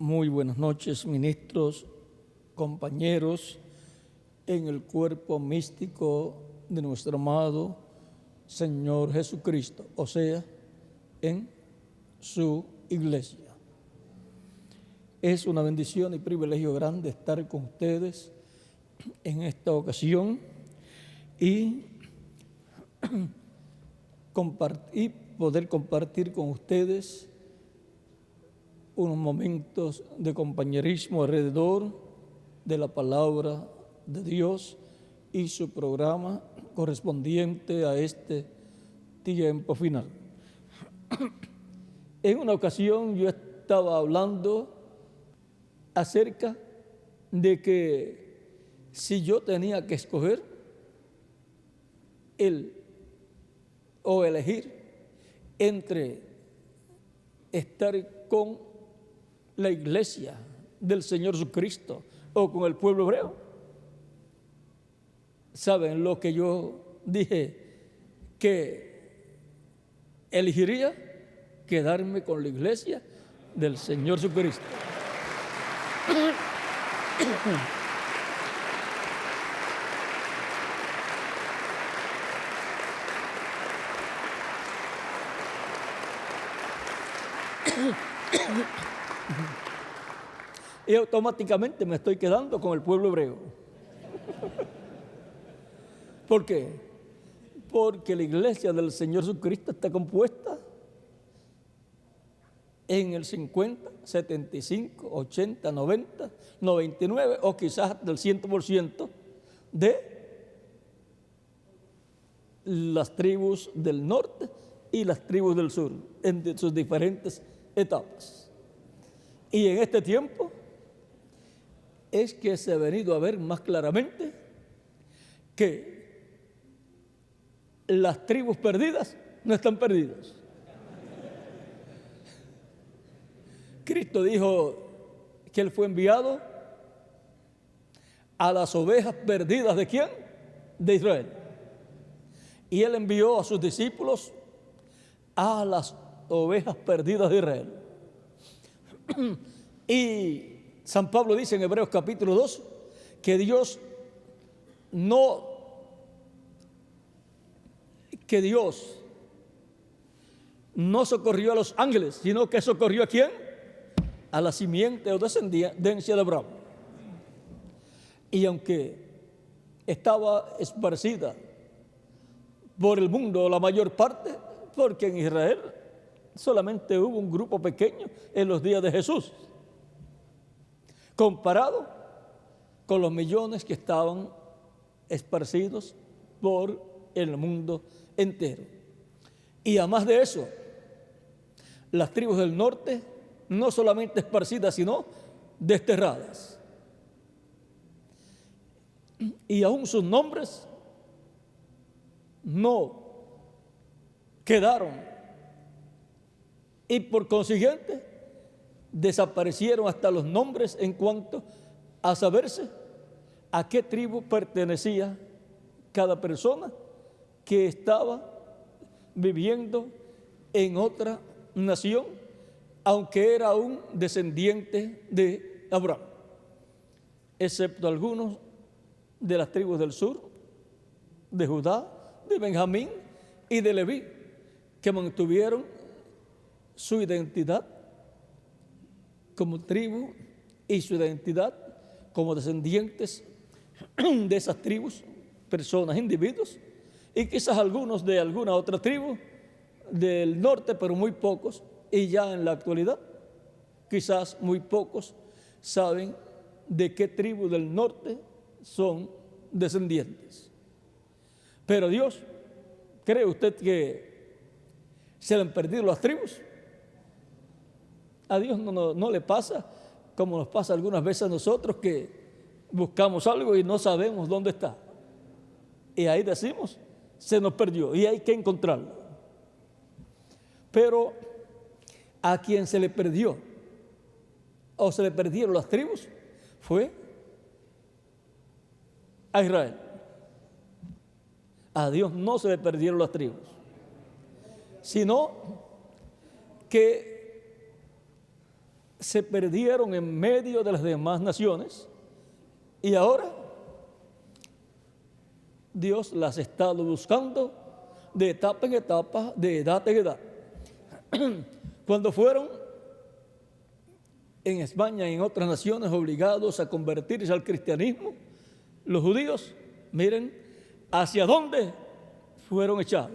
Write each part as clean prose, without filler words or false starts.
Muy buenas noches, ministros, compañeros, en el cuerpo místico de nuestro amado Señor Jesucristo, o sea, en su iglesia. Es una bendición y privilegio grande estar con ustedes en esta ocasión y poder compartir con ustedes unos momentos de compañerismo alrededor de la palabra de Dios y su programa correspondiente a este tiempo final. En una ocasión yo estaba hablando acerca de que si yo tenía que escoger elegir entre estar con la iglesia del Señor Jesucristo o con el pueblo hebreo. ¿Saben lo que yo dije? Que elegiría quedarme con la iglesia del Señor Jesucristo. Y automáticamente me estoy quedando con el pueblo hebreo. ¿Por qué? Porque la iglesia del Señor Jesucristo está compuesta en el 50, 75, 80, 90, 99 o quizás del 100% de las tribus del norte y las tribus del sur en sus diferentes etapas. Y en este tiempo es que se ha venido a ver más claramente que las tribus perdidas no están perdidas. Cristo dijo que Él fue enviado a las ovejas perdidas ¿de quién? De Israel. Y Él envió a sus discípulos a las ovejas perdidas de Israel. Y San Pablo dice en Hebreos capítulo 2 que Dios no socorrió a los ángeles, sino que socorrió ¿a quién? A la simiente o descendencia de Abraham. Y aunque estaba esparcida por el mundo la mayor parte, porque en Israel solamente hubo un grupo pequeño en los días de Jesús, comparado con los millones que estaban esparcidos por el mundo entero. Y además de eso, las tribus del norte no solamente esparcidas, sino desterradas. Y aún sus nombres no quedaron. Y por consiguiente, desaparecieron hasta los nombres en cuanto a saberse a qué tribu pertenecía cada persona que estaba viviendo en otra nación, aunque era un descendiente de Abraham, excepto algunos de las tribus del sur, de Judá, de Benjamín y de Leví, que mantuvieron su identidad como tribu y su identidad como descendientes de esas tribus, personas, individuos, y quizás algunos de alguna otra tribu del norte, pero muy pocos, y ya en la actualidad quizás muy pocos saben de qué tribu del norte son descendientes. Pero Dios, ¿cree usted que se le han perdido las tribus? A Dios no le pasa como nos pasa algunas veces a nosotros, que buscamos algo y no sabemos dónde está. Y ahí decimos, se nos perdió y hay que encontrarlo. Pero a quien se le perdió o se le perdieron las tribus fue a Israel. A Dios no se le perdieron las tribus, sino que se perdieron en medio de las demás naciones y ahora Dios las ha estado buscando de etapa en etapa, de edad en edad. Cuando fueron en España y en otras naciones obligados a convertirse al cristianismo, los judíos, miren, ¿hacia dónde fueron echados?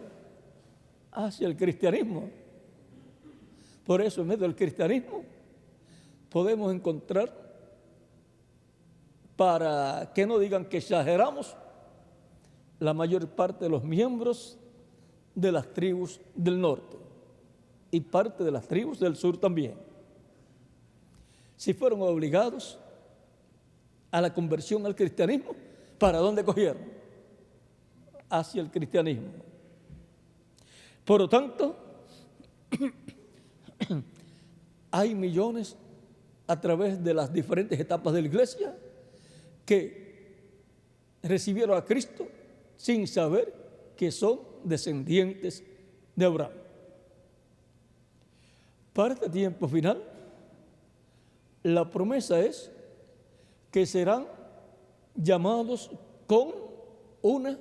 Hacia el cristianismo. Por eso, en medio del cristianismo, podemos encontrar, para que no digan que exageramos, la mayor parte de los miembros de las tribus del norte y parte de las tribus del sur también. Si fueron obligados a la conversión al cristianismo, ¿para dónde cogieron? Hacia el cristianismo. Por lo tanto, hay millones a través de las diferentes etapas de la iglesia que recibieron a Cristo sin saber que son descendientes de Abraham. Para este tiempo final, la promesa es que serán llamados con una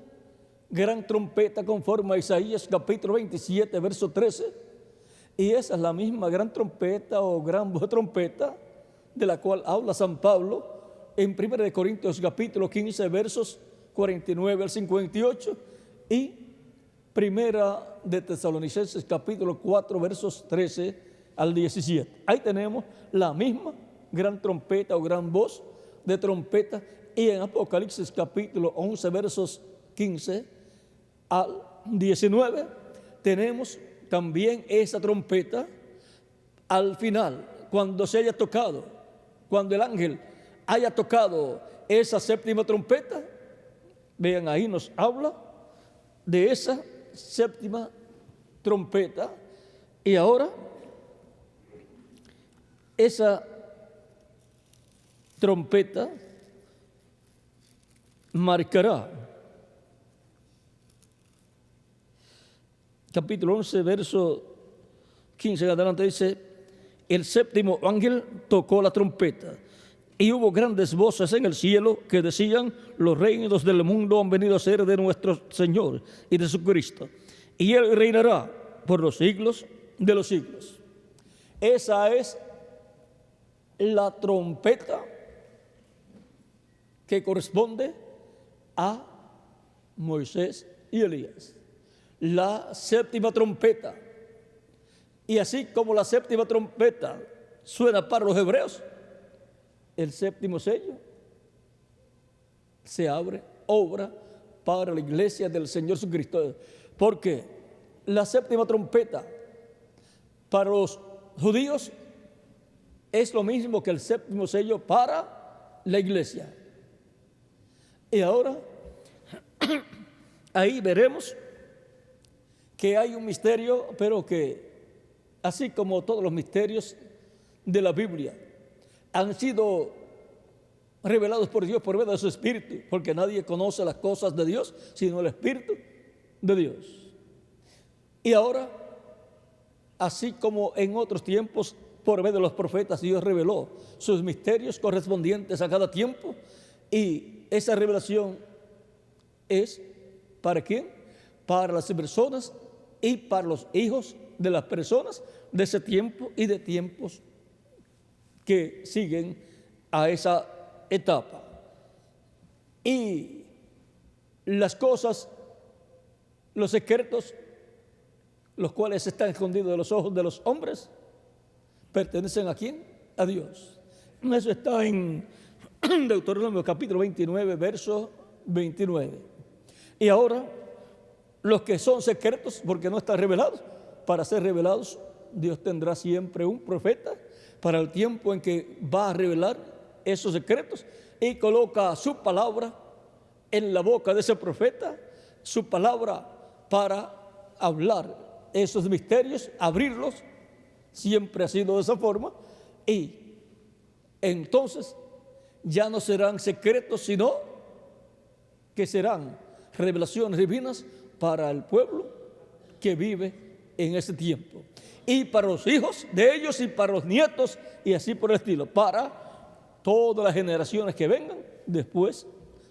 gran trompeta conforme a Isaías capítulo 27, verso 13, y esa es la misma gran trompeta o gran voz de trompeta de la cual habla San Pablo en 1 Corintios capítulo 15, versos 49 al 58 y 1 de Tesalonicenses capítulo 4, versos 13 al 17. Ahí tenemos la misma gran trompeta o gran voz de trompeta, y en Apocalipsis capítulo 11, versos 15 al 19 tenemos también esa trompeta al final, cuando se haya tocado, cuando el ángel haya tocado esa séptima trompeta. Vean, ahí nos habla de esa séptima trompeta, y ahora esa trompeta marcará, capítulo 11, verso 15 en adelante dice: el séptimo ángel tocó la trompeta, y hubo grandes voces en el cielo que decían: los reinos del mundo han venido a ser de nuestro Señor y de Jesucristo, y Él reinará por los siglos de los siglos. Esa es la trompeta que corresponde a Moisés y Elías. La séptima trompeta. Y así como la séptima trompeta suena para los hebreos, el séptimo sello se abre, obra para la iglesia del Señor Jesucristo. Porque la séptima trompeta para los judíos es lo mismo que el séptimo sello para la iglesia. Y ahora, ahí veremos que hay un misterio, pero que, así como todos los misterios de la Biblia, han sido revelados por Dios por medio de su Espíritu, porque nadie conoce las cosas de Dios sino el Espíritu de Dios. Y ahora, así como en otros tiempos, por medio de los profetas, Dios reveló sus misterios correspondientes a cada tiempo, y esa revelación es ¿para quién? Para las personas y para los hijos de las personas de ese tiempo y de tiempos que siguen a esa etapa. Y las cosas, los secretos, los cuales están escondidos de los ojos de los hombres, ¿pertenecen a quién? A Dios. Eso está en Deuteronomio capítulo 29, verso 29. Y ahora, los que son secretos, porque no están revelados, para ser revelados, Dios tendrá siempre un profeta para el tiempo en que va a revelar esos secretos, y coloca su palabra en la boca de ese profeta, su palabra para hablar esos misterios, abrirlos. Siempre ha sido de esa forma, y entonces ya no serán secretos, sino que serán revelaciones divinas para el pueblo que vive en ese tiempo. y para los hijos de ellos y para los nietos y así por el estilo, para todas las generaciones que vengan después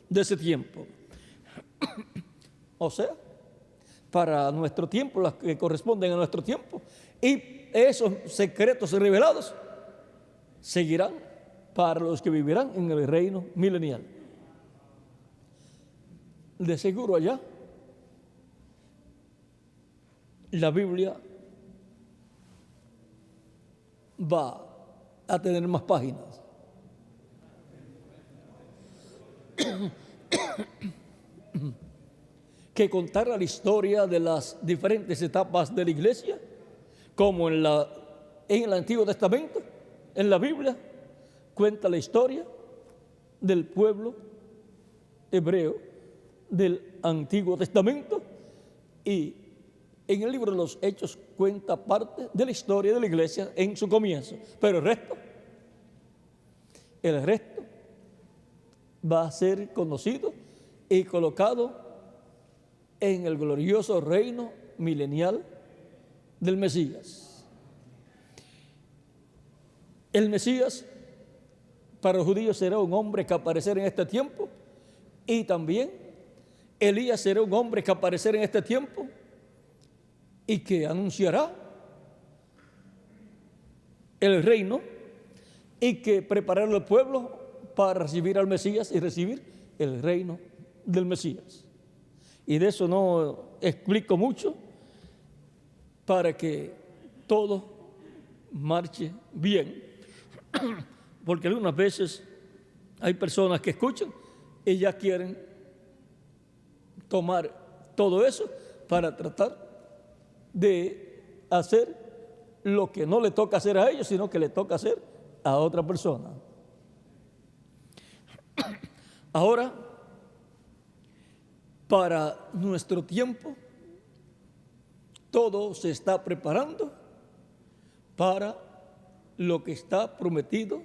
de ese tiempo. O sea, para nuestro tiempo, las que corresponden a nuestro tiempo, y esos secretos revelados seguirán para los que vivirán en el reino milenial. De seguro allá la Biblia va a tener más páginas. Que contar la historia de las diferentes etapas de la iglesia, como en el Antiguo Testamento, en la Biblia, cuenta la historia del pueblo hebreo del Antiguo Testamento, y en el libro de los Hechos cuenta parte de la historia de la iglesia en su comienzo, pero el resto va a ser conocido y colocado en el glorioso reino milenial del Mesías. El Mesías para los judíos será un hombre que aparecerá en este tiempo, y también Elías será un hombre que aparecerá en este tiempo y que anunciará el reino y que preparará al pueblo para recibir al Mesías y recibir el reino del Mesías. Y de eso no explico mucho para que todo marche bien, porque algunas veces hay personas que escuchan y ya quieren tomar todo eso para tratar de hacer lo que no le toca hacer a ellos, sino que le toca hacer a otra persona. Ahora, para nuestro tiempo, todo se está preparando para lo que está prometido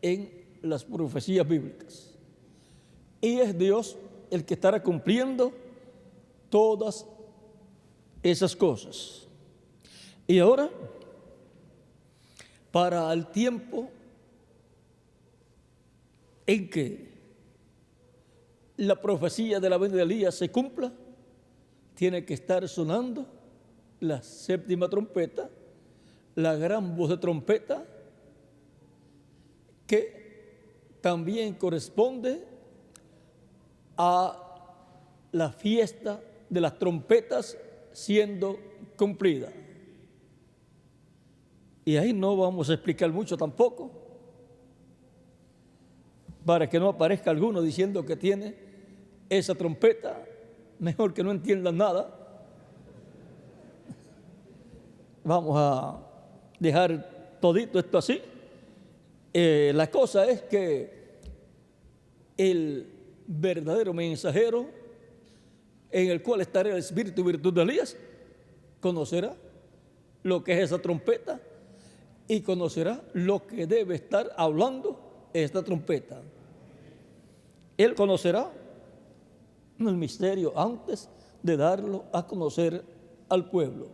en las profecías bíblicas. Y es Dios el que estará cumpliendo todas esas cosas. Y ahora, para el tiempo en que la profecía de la venida de Elías se cumpla, tiene que estar sonando la séptima trompeta, la gran voz de trompeta, que también corresponde a la fiesta de las trompetas siendo cumplida. Y ahí no vamos a explicar mucho tampoco, para que no aparezca alguno diciendo que tiene esa trompeta, mejor que no entiendan nada. Vamos a dejar todito esto así. La cosa es que el verdadero mensajero, en el cual estará el espíritu y virtud de Elías, conocerá lo que es esa trompeta y conocerá lo que debe estar hablando esta trompeta. Él conocerá el misterio antes de darlo a conocer al pueblo.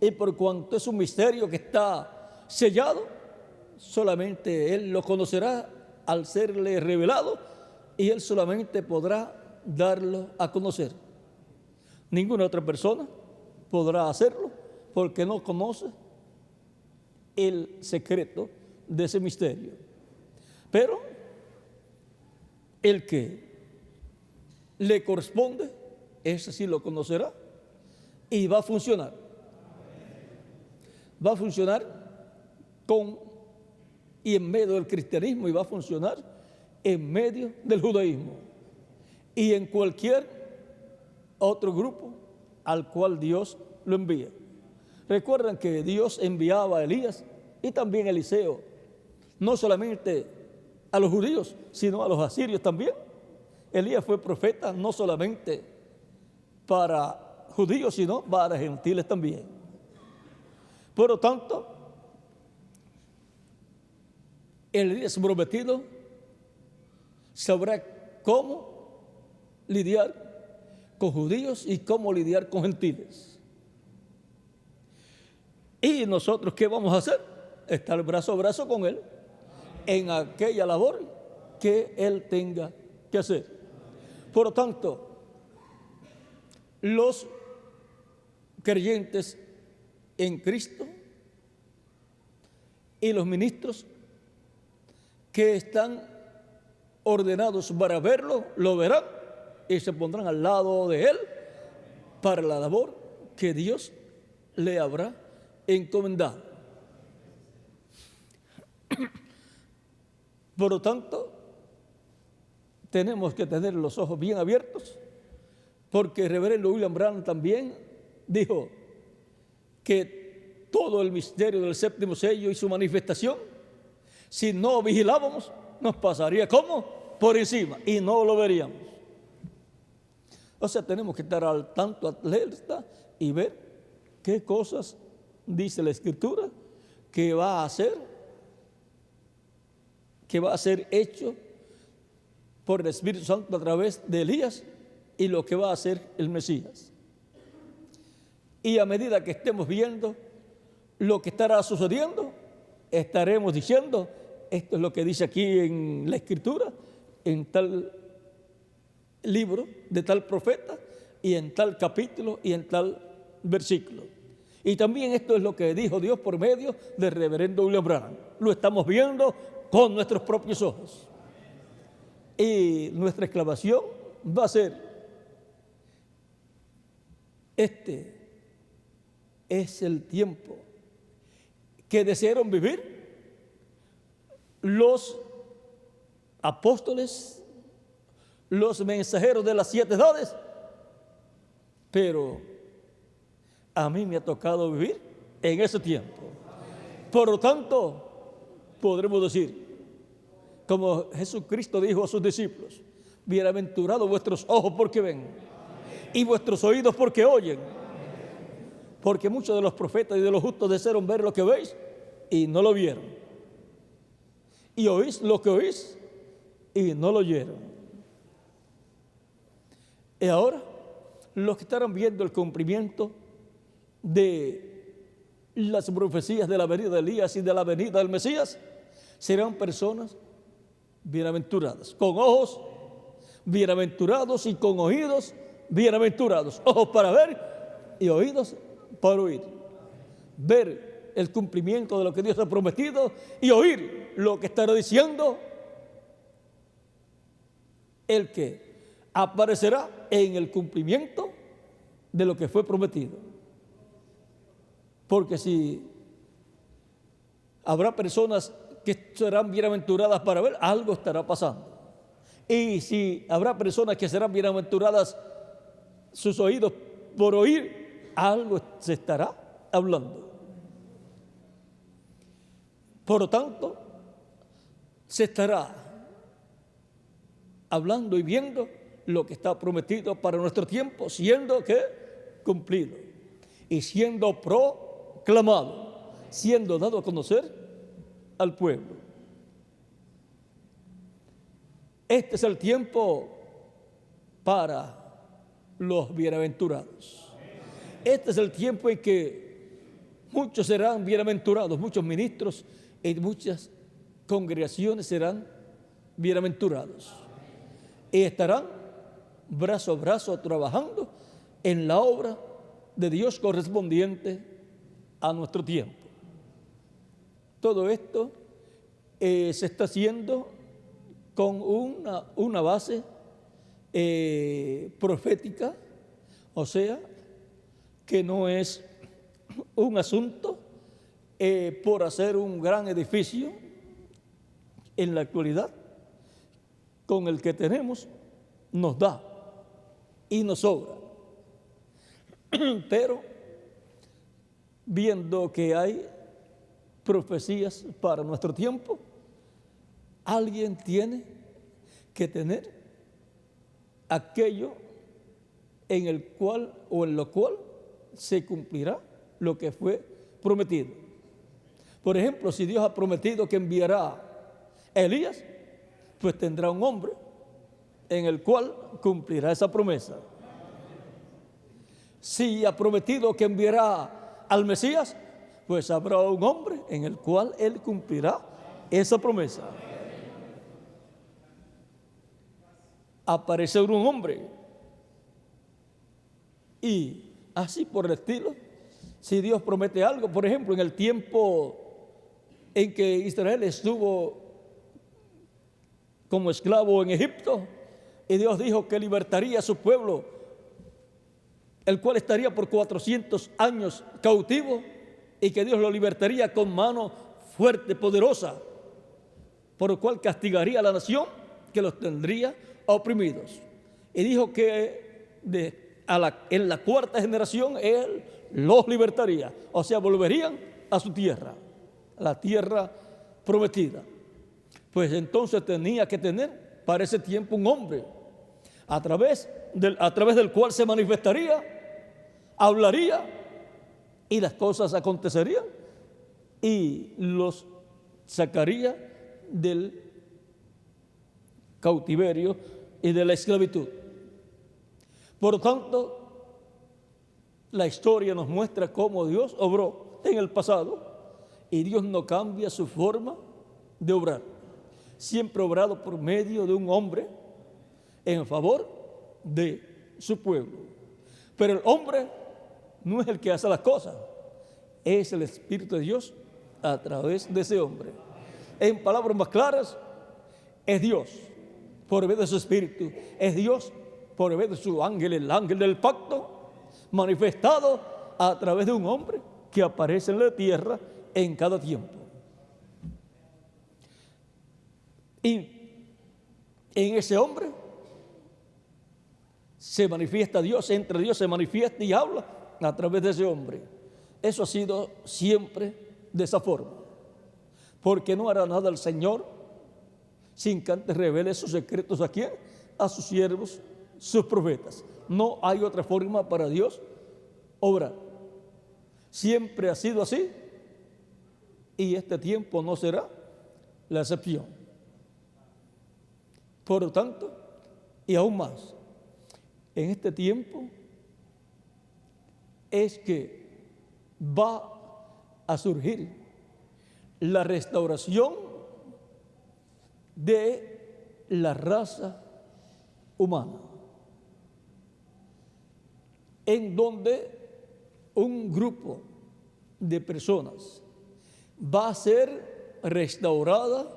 Y por cuanto es un misterio que está sellado, solamente él lo conocerá al serle revelado, y él solamente podrá darlo a conocer. Ninguna otra persona podrá hacerlo porque no conoce el secreto de ese misterio. Pero el que le corresponde, ese sí lo conocerá y va a funcionar. Va a funcionar con y en medio del cristianismo, y va a funcionar en medio del judaísmo y en cualquier otro grupo al cual Dios lo envía. Recuerdan que Dios enviaba a Elías y también a Eliseo, no solamente a los judíos, sino a los asirios también. Elías fue profeta no solamente para judíos, sino para gentiles también. Por lo tanto, el Elías prometido sabrá cómo lidiar con judíos y cómo lidiar con gentiles. ¿Y nosotros qué vamos a hacer? Estar brazo a brazo con Él en aquella labor que Él tenga que hacer. Por lo tanto, los creyentes en Cristo y los ministros que están ordenados para verlo, lo verán y se pondrán al lado de Él para la labor que Dios le habrá encomendado. Por lo tanto, tenemos que tener los ojos bien abiertos, porque el reverendo William Branham también dijo que todo el misterio del séptimo sello y su manifestación, si no vigilábamos, nos pasaría como por encima y no lo veríamos. O sea, tenemos que estar al tanto, alerta y ver qué cosas dice la Escritura que va a ser hecho por el Espíritu Santo a través de Elías y lo que va a hacer el Mesías. Y a medida que estemos viendo lo que estará sucediendo, estaremos diciendo, esto es lo que dice aquí en la Escritura, en tal libro de tal profeta y en tal capítulo y en tal versículo. Y también esto es lo que dijo Dios por medio del reverendo William Branham. Lo estamos viendo con nuestros propios ojos. Y nuestra exclamación va a ser: este es el tiempo que desearon vivir los apóstoles, los mensajeros de las 7 edades, pero a mí me ha tocado vivir en ese tiempo. Por lo tanto, podremos decir, como Jesucristo dijo a sus discípulos: bienaventurados vuestros ojos porque ven y vuestros oídos porque oyen, porque muchos de los profetas y de los justos desearon ver lo que veis y no lo vieron, y oís lo que oís y no lo oyeron. Y ahora los que estarán viendo el cumplimiento de las profecías de la venida de Elías y de la venida del Mesías serán personas bienaventuradas, con ojos bienaventurados y con oídos bienaventurados, ojos para ver y oídos para oír, ver el cumplimiento de lo que Dios ha prometido y oír lo que estará diciendo el que aparecerá en el cumplimiento de lo que fue prometido. Porque si habrá personas que serán bienaventuradas para ver, algo estará pasando. Y si habrá personas que serán bienaventuradas sus oídos por oír, algo se estará hablando. Por lo tanto, se estará hablando y viendo lo que está prometido para nuestro tiempo, siendo que cumplido y siendo proclamado, siendo dado a conocer al pueblo. Este es el tiempo para los bienaventurados. Este es el tiempo en que muchos serán bienaventurados, muchos ministros y muchas congregaciones serán bienaventurados y estarán brazo a brazo trabajando en la obra de Dios correspondiente a nuestro tiempo. Todo esto se está haciendo con una base profética, o sea, que no es un asunto por hacer un gran edificio en la actualidad. Con el que tenemos nos da y nos sobra. Pero viendo que hay profecías para nuestro tiempo, alguien tiene que tener aquello en el cual o en lo cual se cumplirá lo que fue prometido. Por ejemplo, si Dios ha prometido que enviará a Elías, pues tendrá un hombre en el cual cumplirá esa promesa. Si ha prometido que enviará al Mesías, pues habrá un hombre en el cual Él cumplirá esa promesa. Aparecer un hombre. Y así por el estilo, si Dios promete algo, por ejemplo, en el tiempo en que Israel estuvo como esclavo en Egipto, y Dios dijo que libertaría a su pueblo, el cual estaría por 400 años cautivo, y que Dios lo libertaría con mano fuerte, poderosa, por lo cual castigaría a la nación que los tendría oprimidos. Y dijo que en la cuarta generación Él los libertaría, o sea, volverían a su tierra, la tierra prometida. Pues entonces tenía que tener para ese tiempo un hombre, a través del cual se manifestaría, hablaría, y las cosas acontecerían, y los sacaría del cautiverio y de la esclavitud. Por lo tanto, la historia nos muestra cómo Dios obró en el pasado, y Dios no cambia su forma de obrar. Siempre ha obrado por medio de un hombre en favor de su pueblo. Pero el hombre no es el que hace las cosas, es el Espíritu de Dios a través de ese hombre. En palabras más claras, es Dios por medio de su Espíritu, es Dios por medio de su ángel, el ángel del pacto, manifestado a través de un hombre que aparece en la tierra en cada tiempo. Y en ese hombre se manifiesta Dios, entre Dios se manifiesta y habla a través de ese hombre. Eso ha sido siempre de esa forma, porque no hará nada el Señor sin que antes revele sus secretos ¿a quién? A sus siervos, sus profetas. No hay otra forma para Dios obrar. Siempre ha sido así, y este tiempo no será la excepción. Por lo tanto, y aún más, en este tiempo es que va a surgir la restauración de la raza humana, en donde un grupo de personas va a ser restaurada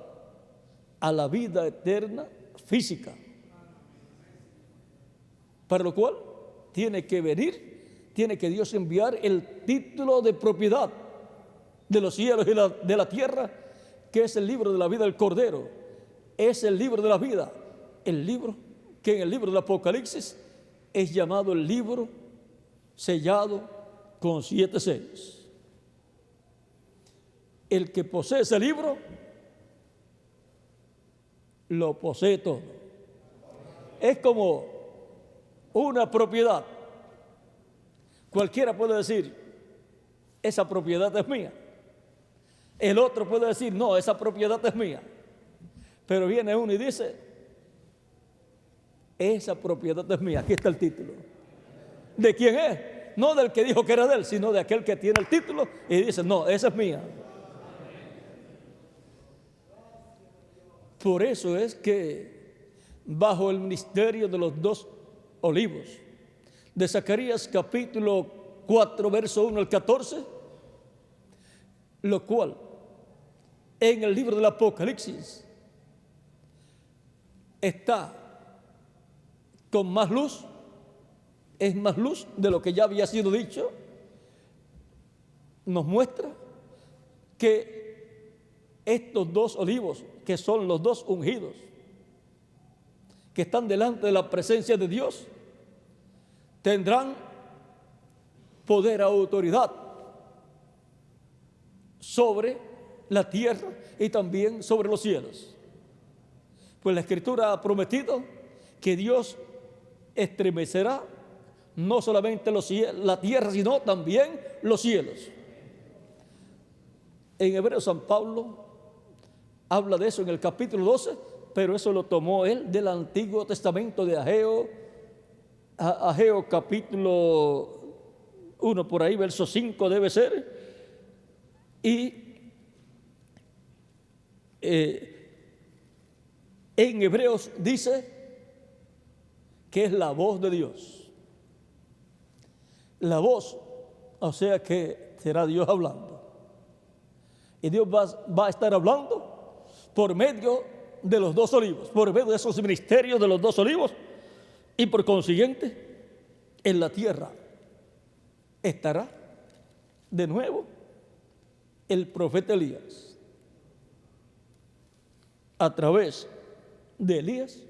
a la vida eterna física, para lo cual tiene que Dios enviar el título de propiedad de los cielos y de la tierra, que es el libro de la vida del Cordero. Es el libro de la vida, el libro que en el libro del Apocalipsis es llamado el libro sellado con 7 sellos. El que posee ese libro lo posee todo. Es como una propiedad. Cualquiera puede decir, esa propiedad es mía. El otro puede decir, no, esa propiedad es mía. Pero viene uno y dice, esa propiedad es mía. Aquí está el título. ¿De quién es? No del que dijo que era de él, sino de aquel que tiene el título y dice, no, esa es mía. Por eso es que bajo el ministerio de los 2 olivos, de Zacarías capítulo 4, verso 1 al 14, lo cual en el libro del Apocalipsis está con más luz, es más luz de lo que ya había sido dicho, nos muestra que estos 2 olivos, que son los 2 ungidos, que están delante de la presencia de Dios, tendrán poder, autoridad sobre la tierra y también sobre los cielos. Pues la Escritura ha prometido que Dios estremecerá no solamente la tierra, sino también los cielos. En Hebreos San Pablo habla de eso en el capítulo 12, pero eso lo tomó él del Antiguo Testamento de Ageo capítulo 1, por ahí, verso 5 debe ser, Y en Hebreos dice que es la voz de Dios. La voz, o sea que será Dios hablando. Y Dios va a estar hablando por medio de los dos olivos, por medio de esos ministerios de los dos olivos, y por consiguiente en la tierra estará de nuevo el profeta Elías. A través de Elías,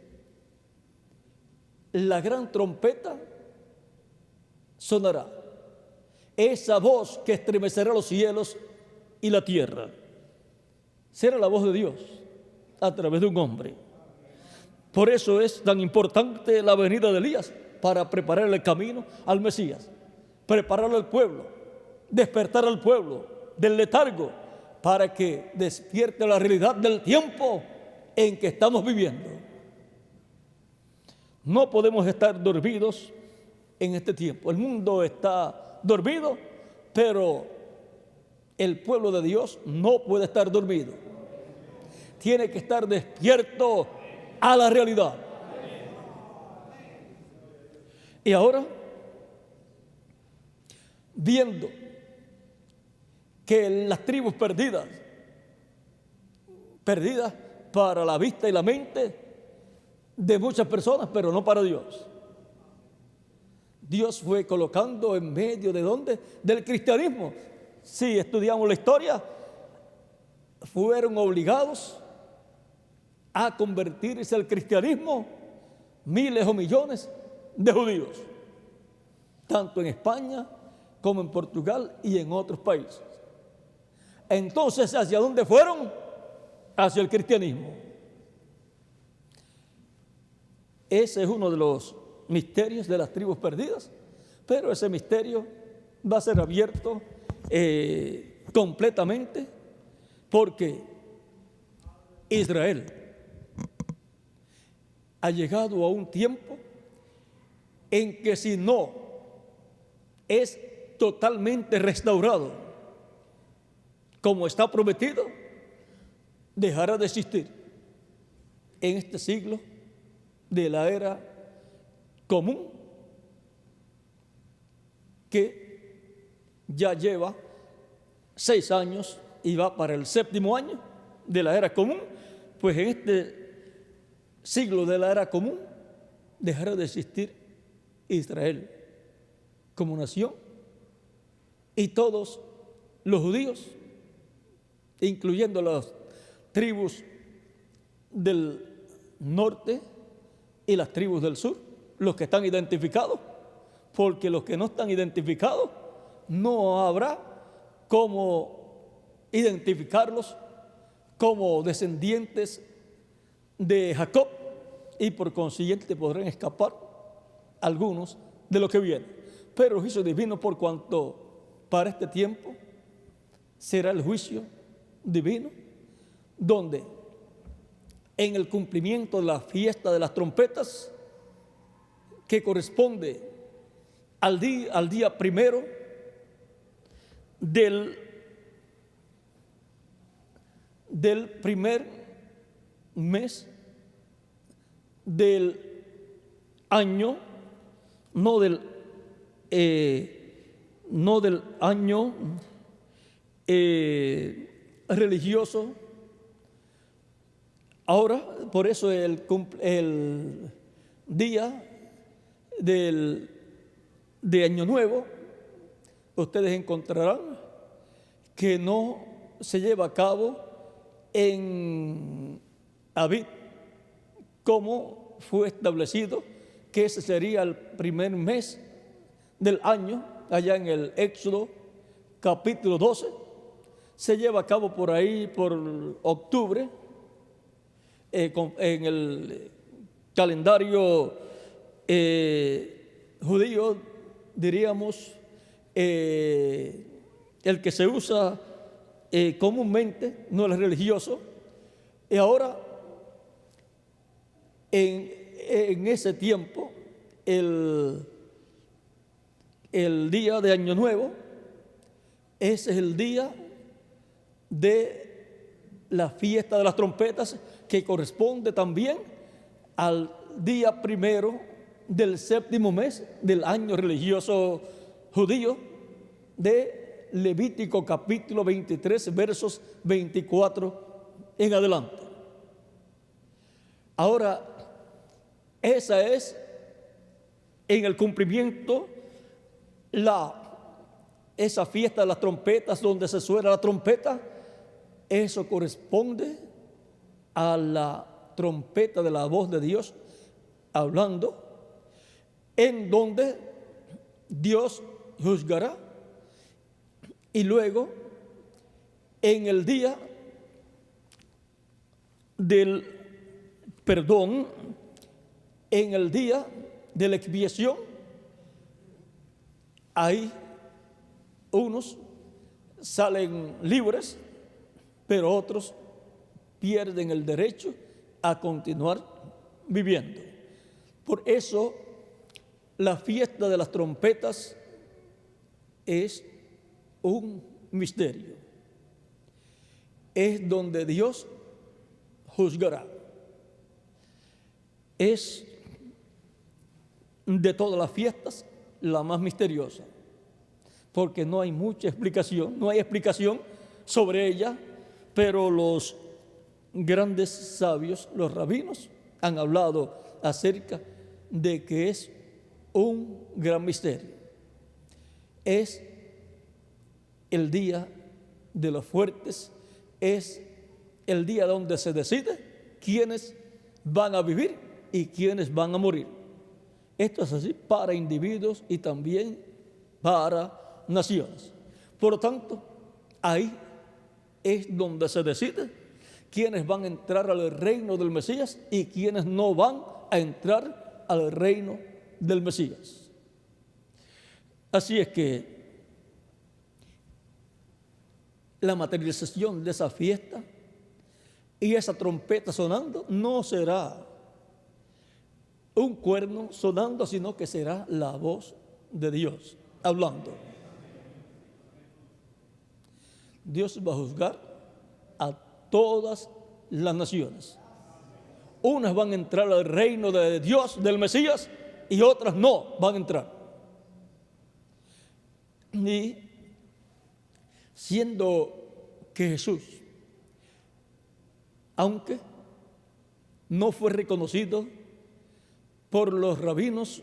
la gran trompeta sonará. Esa voz que estremecerá los cielos y la tierra será la voz de Dios a través de un hombre. Por eso es tan importante la venida de Elías, para preparar el camino al Mesías, preparar al pueblo, despertar al pueblo del letargo, para que despierte la realidad del tiempo en que estamos viviendo. No podemos estar dormidos en este tiempo. El mundo está dormido, pero el pueblo de Dios no puede estar dormido. Tiene que estar despierto a la realidad. Y ahora, viendo que las tribus perdidas para la vista y la mente de muchas personas, pero no para Dios. Dios fue colocando en medio de ¿dónde? Del cristianismo. Si estudiamos la historia, fueron obligados a convertirse al cristianismo miles o millones de judíos, tanto en España como en Portugal y en otros países. Entonces, ¿hacia dónde fueron? Hacia el cristianismo. Ese es uno de los misterios de las tribus perdidas, pero ese misterio va a ser abierto completamente, porque Israel ha llegado a un tiempo en que, si no es totalmente restaurado como está prometido, dejará de existir en este siglo de la era común, que ya lleva 6 años y va para el 7º año de la era común. Pues en este siglo de la era común dejará de existir Israel como nación, y todos los judíos, incluyendo las tribus del norte y las tribus del sur, los que están identificados, porque los que no están identificados no habrá cómo identificarlos como descendientes de Jacob, y por consiguiente podrán escapar algunos de lo que viene. Pero el juicio divino, por cuanto para este tiempo será el juicio divino, donde en el cumplimiento de la fiesta de las trompetas, que corresponde al día primero del primer mes del año, no del año religioso. Ahora, por eso el día de Año Nuevo, ustedes encontrarán que no se lleva a cabo en Abib, como fue establecido, que ese sería el primer mes del año. Allá en el Éxodo capítulo 12 se lleva a cabo por ahí, por octubre, en el calendario judío, diríamos, el que se usa comúnmente, no el religioso. Y ahora, en ese tiempo, el día de Año Nuevo, ese es el día de la fiesta de las trompetas, que corresponde también al día primero del séptimo mes del año religioso judío, de Levítico capítulo 23, versos 24 en adelante. Ahora, esa es en el cumplimiento esa fiesta de las trompetas, donde se suena la trompeta. Eso corresponde a la trompeta de la voz de Dios hablando, en donde Dios juzgará. Y luego, en el día del perdón, en el día de la expiación, hay unos salen libres, pero otros pierden el derecho a continuar viviendo. Por eso, la fiesta de las trompetas es un misterio. Es donde Dios juzgará. Es de todas las fiestas la más misteriosa, porque no hay mucha explicación, no hay explicación sobre ella, pero los grandes sabios, los rabinos, han hablado acerca de que es un gran misterio. Es el día de los fuertes, es el día donde se decide quiénes van a vivir y quiénes van a morir. Esto es así para individuos y también para naciones. Por lo tanto, ahí es donde se decide quiénes van a entrar al reino del Mesías y quiénes no van a entrar al reino del Mesías. Así es que la materialización de esa fiesta y esa trompeta sonando no será un cuerno sonando, sino que será la voz de Dios hablando. Dios va a juzgar a todas las naciones. Unas van a entrar al reino de Dios, del Mesías, y otras no van a entrar. Y siendo que Jesús, aunque no fue reconocido por los rabinos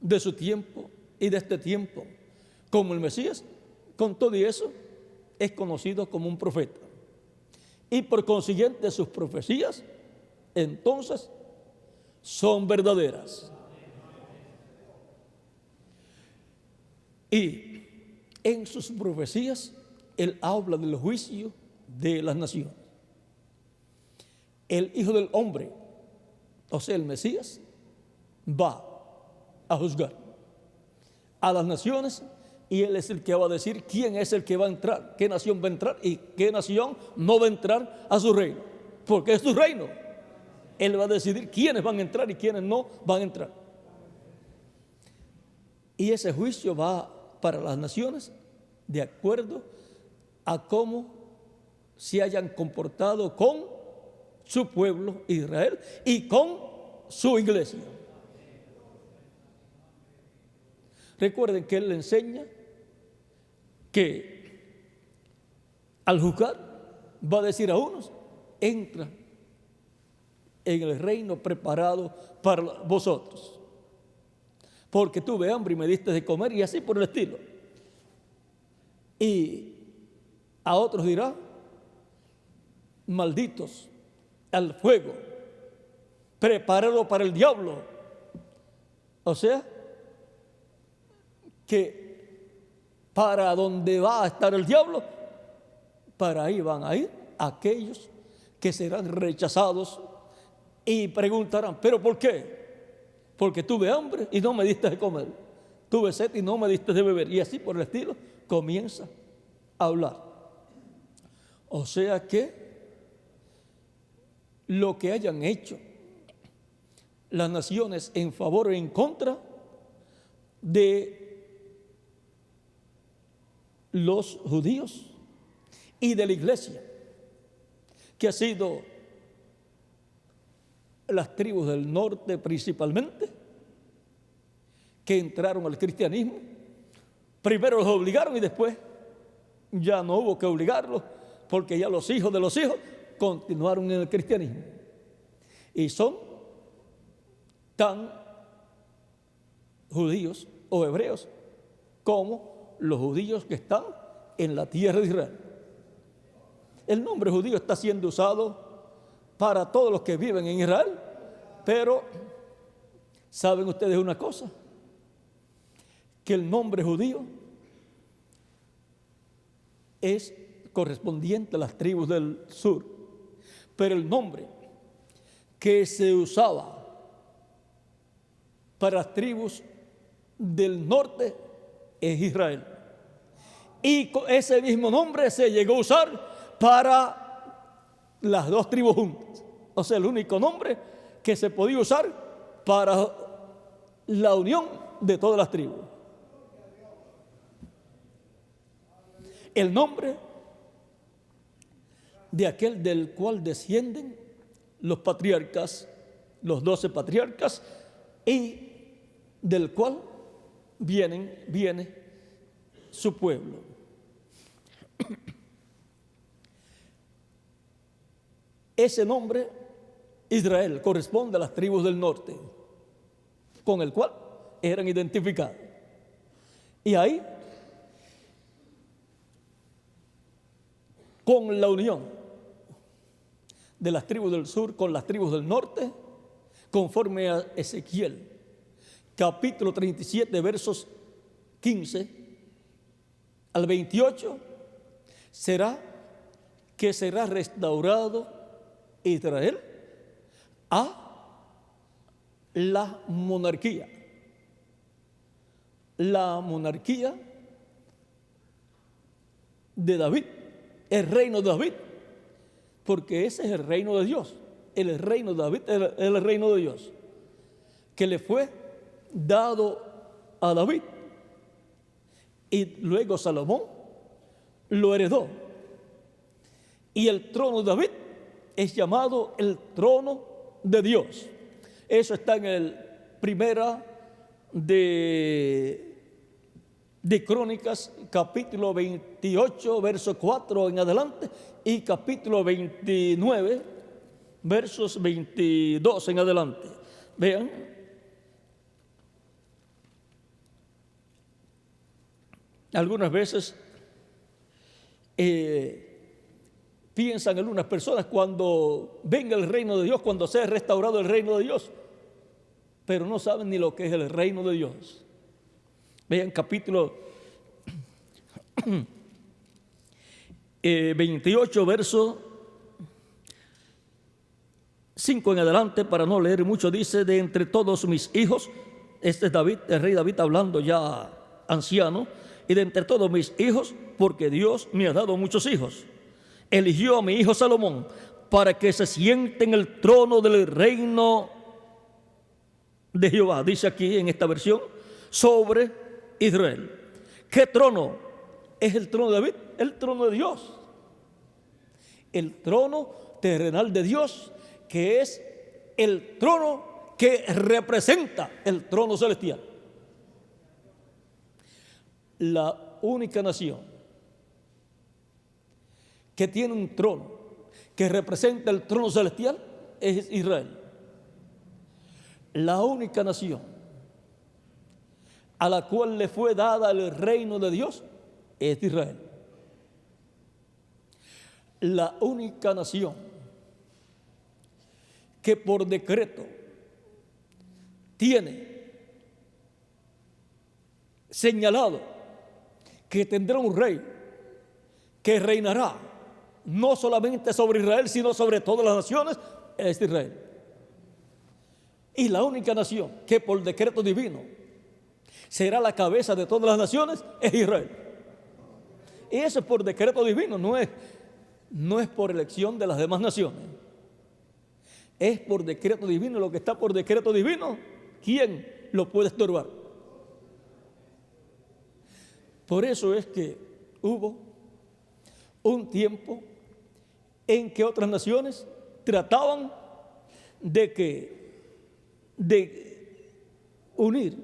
de su tiempo y de este tiempo como el Mesías, con todo y eso es conocido como un profeta. Y por consiguiente sus profecías entonces son verdaderas. Y en sus profecías él habla del juicio de las naciones. El Hijo del Hombre, o sea, el Mesías, va a juzgar a las naciones, y él es el que va a decir quién es el que va a entrar, qué nación va a entrar y qué nación no va a entrar a su reino, porque es su reino. Él va a decidir quiénes van a entrar y quiénes no van a entrar. Y ese juicio va para las naciones de acuerdo a cómo se hayan comportado con su pueblo Israel y con su iglesia. Recuerden que él le enseña que al juzgar va a decir a unos: entra en el reino preparado para vosotros, porque tuve hambre y me diste de comer, y así por el estilo. Y a otros dirá: malditos al fuego preparado para el diablo. O sea, que para donde va a estar el diablo, para ahí van a ir aquellos que serán rechazados y preguntarán: ¿pero por qué? Porque tuve hambre y no me diste de comer, tuve sed y no me diste de beber, y así por el estilo comienza a hablar. O sea que lo que hayan hecho las naciones en favor o en contra de los judíos y de la iglesia, que ha sido las tribus del norte principalmente, que entraron al cristianismo. Primero los obligaron y después ya no hubo que obligarlos, porque ya los hijos de los hijos continuaron en el cristianismo. Y son tan judíos o hebreos como los judíos que están en la tierra de Israel. El nombre judío está siendo usado para todos los que viven en Israel, pero ¿saben ustedes una cosa? Que el nombre judío es correspondiente a las tribus del sur, pero el nombre que se usaba para las tribus del norte es Israel. Y ese mismo nombre se llegó a usar para las dos tribus juntas. O sea, el único nombre que se podía usar para la unión de todas las tribus. El nombre de aquel del cual descienden los patriarcas, los 12 patriarcas, y del cual viene su pueblo. Ese nombre, Israel, corresponde a las tribus del norte, con el cual eran identificados. Y ahí, con la unión de las tribus del sur con las tribus del norte, conforme a Ezequiel, capítulo 37, versos 15 al 28, será restaurado Israel a la monarquía. La monarquía de David, el reino de David, porque ese es el reino de Dios. El reino de David es el reino de Dios, que le fue dado a David, y luego Salomón lo heredó. Y el trono de David es llamado el trono de Dios. Eso está en el primera de Crónicas, capítulo 28, verso 4 en adelante, y capítulo 29, versos 22 en adelante. Vean. Algunas veces piensan algunas personas cuando venga el reino de Dios, cuando sea restaurado el reino de Dios, pero no saben ni lo que es el reino de Dios. Vean capítulo 28, verso 5 en adelante, para no leer mucho, dice: de entre todos mis hijos, este es David, el rey David hablando ya anciano, y de entre todos mis hijos, porque Dios me ha dado muchos hijos, eligió a mi hijo Salomón para que se siente en el trono del reino de Jehová, dice aquí en esta versión, sobre Israel. ¿Qué trono? Es el trono de David, el trono de Dios, el trono terrenal de Dios, que es el trono que representa el trono celestial. La única nación que tiene un trono que representa el trono celestial es Israel. La única nación a la cual le fue dada el reino de Dios es Israel. La única nación que por decreto tiene señalado que tendrá un rey que reinará no solamente sobre Israel, sino sobre todas las naciones, es Israel. Y la única nación que por decreto divino será la cabeza de todas las naciones es Israel. Y eso es por decreto divino, no es por elección de las demás naciones. Es por decreto divino. Lo que está por decreto divino, ¿quién lo puede estorbar? Por eso es que hubo un tiempo en que otras naciones trataban de unir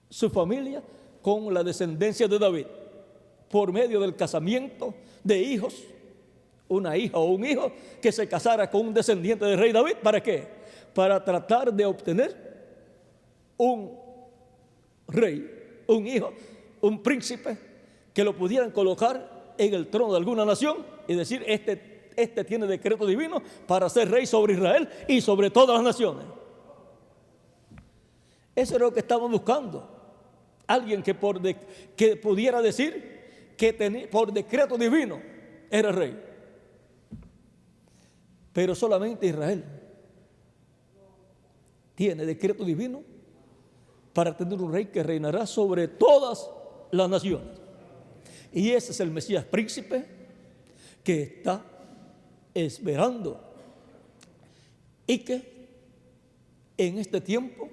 su familia con la descendencia de David por medio del casamiento de hijos, una hija o un hijo que se casara con un descendiente del rey David. ¿Para qué? Para tratar de obtener un rey, un hijo, un príncipe que lo pudieran colocar en el trono de alguna nación y decir, este tiene decreto divino para ser rey sobre Israel y sobre todas las naciones. Eso era lo que estaban buscando. Alguien que pudiera decir que por decreto divino era rey. Pero solamente Israel tiene decreto divino para tener un rey que reinará sobre todas las naciones. Y ese es el Mesías príncipe que está esperando y que en este tiempo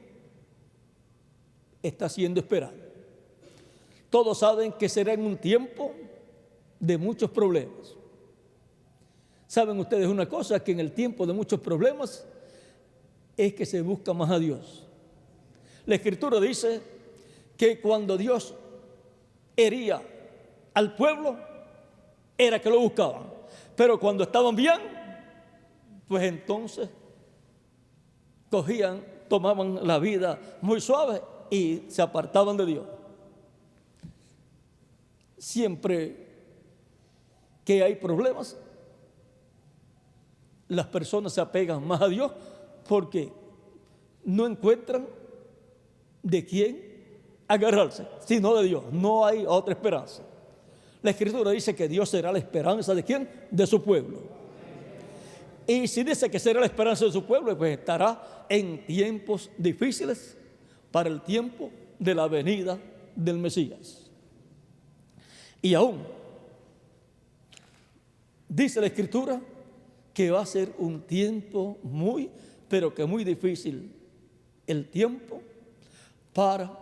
está siendo esperado. Todos saben que será en un tiempo de muchos problemas. ¿Saben ustedes una cosa? Que en el tiempo de muchos problemas es que se busca más a Dios. La Escritura dice que cuando Dios hería al pueblo, era que lo buscaban. Pero cuando estaban bien, pues entonces tomaban la vida muy suave y se apartaban de Dios. Siempre que hay problemas, las personas se apegan más a Dios porque no encuentran de quién agarrarse, sino de Dios. No hay otra esperanza. La Escritura dice que Dios será la esperanza ¿de quién? De su pueblo. Y si dice que será la esperanza de su pueblo, pues estará en tiempos difíciles para el tiempo de la venida del Mesías. Y aún dice la Escritura que va a ser un tiempo pero que muy difícil, el tiempo para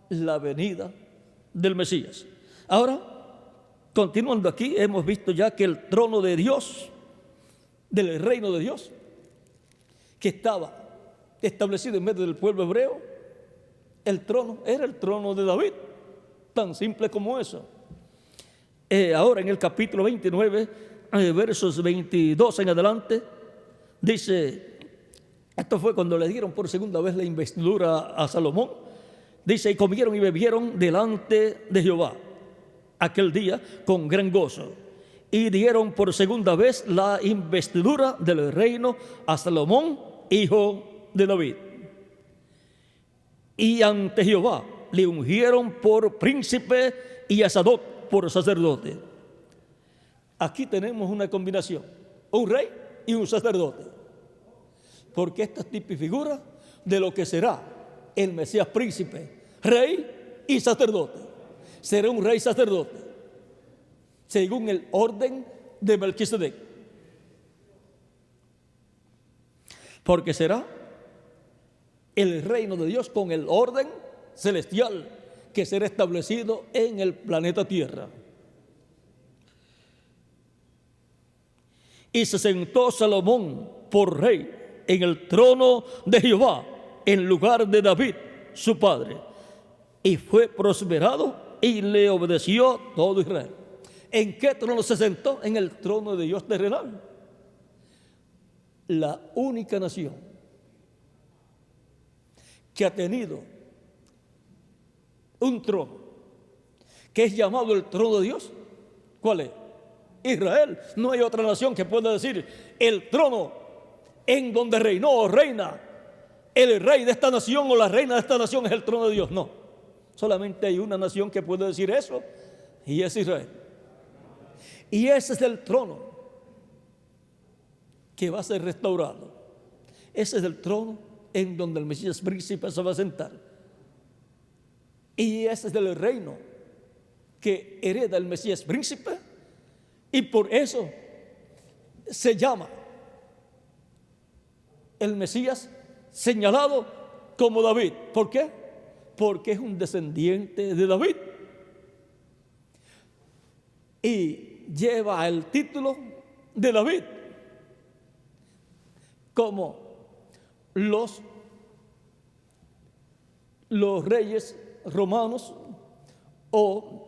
la venida del Mesías. Ahora, continuando aquí, hemos visto ya que el trono de Dios, del reino de Dios, que estaba establecido en medio del pueblo hebreo, el trono era el trono de David, tan simple como eso. Ahora en el capítulo 29, versos 22 en adelante, dice, esto fue cuando le dieron por segunda vez la investidura a Salomón, dice, y comieron y bebieron delante de Jehová aquel día con gran gozo, y dieron por segunda vez la investidura del reino a Salomón, hijo de David. Y ante Jehová le ungieron por príncipe y a Sadoc por sacerdote. Aquí tenemos una combinación, un rey y un sacerdote, porque esta es tipificación de lo que será el Mesías príncipe, rey y sacerdote. Será un rey sacerdote, según el orden de Melquisedec, porque será el reino de Dios con el orden celestial que será establecido en el planeta Tierra. Y se sentó Salomón por rey en el trono de Jehová, en lugar de David, su padre, y fue prosperado y le obedeció todo Israel. ¿En qué trono se sentó? En el trono de Dios terrenal. La única nación que ha tenido un trono que es llamado el trono de Dios, ¿cuál es? Israel. No hay otra nación que pueda decir el trono en donde reinó o reina el rey de esta nación o la reina de esta nación es el trono de Dios. No, solamente hay una nación que puede decir eso, y es Israel. Y ese es el trono que va a ser restaurado. Ese es el trono en donde el Mesías príncipe se va a sentar. Y ese es el reino que hereda el Mesías príncipe, y por eso se llama el Mesías señalado como David. ¿Por qué? Porque es un descendiente de David. Y lleva el título de David, como los reyes romanos o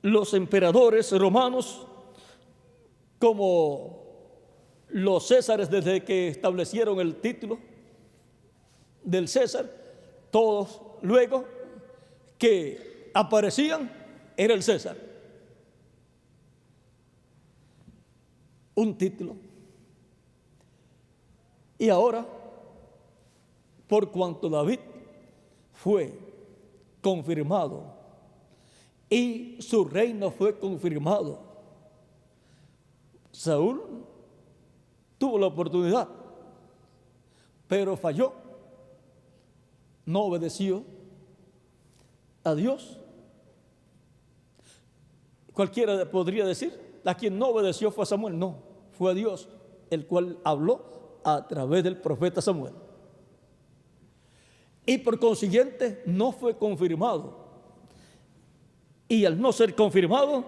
los emperadores romanos, como los césares desde que establecieron el título del César, todos luego que aparecían era el César. Un título. Y ahora, por cuanto David fue confirmado y su reino fue confirmado, Saúl tuvo la oportunidad, pero falló, no obedeció a Dios. Cualquiera podría decir, a quien no obedeció fue a Samuel. No, fue a Dios, el cual habló a través del profeta Samuel. Y por consiguiente no fue confirmado. Y al no ser confirmado,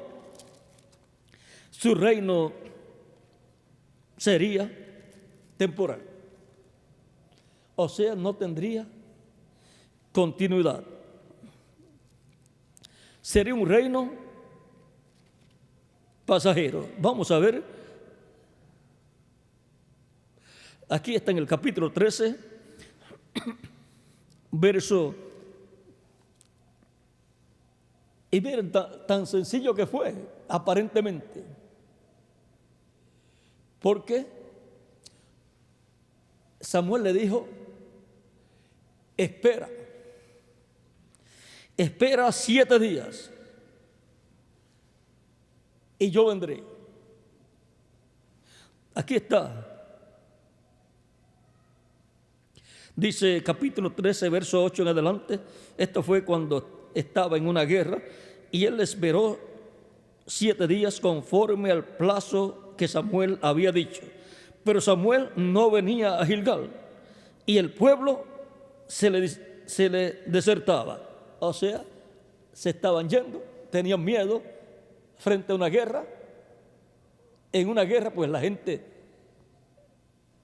su reino sería temporal. O sea, no tendría continuidad. Sería un reino pasajero. Vamos a ver. Aquí está en el capítulo 13, verso. Y miren tan sencillo que fue, aparentemente. Porque Samuel le dijo, espera 7 días y yo vendré. Aquí está. Dice capítulo 13, verso 8 en adelante. Esto fue cuando estaba en una guerra y él esperó 7 días conforme al plazo que Samuel había dicho. Pero Samuel no venía a Gilgal y el pueblo se le desertaba. O sea, se estaban yendo, tenían miedo frente a una guerra. En una guerra, pues la gente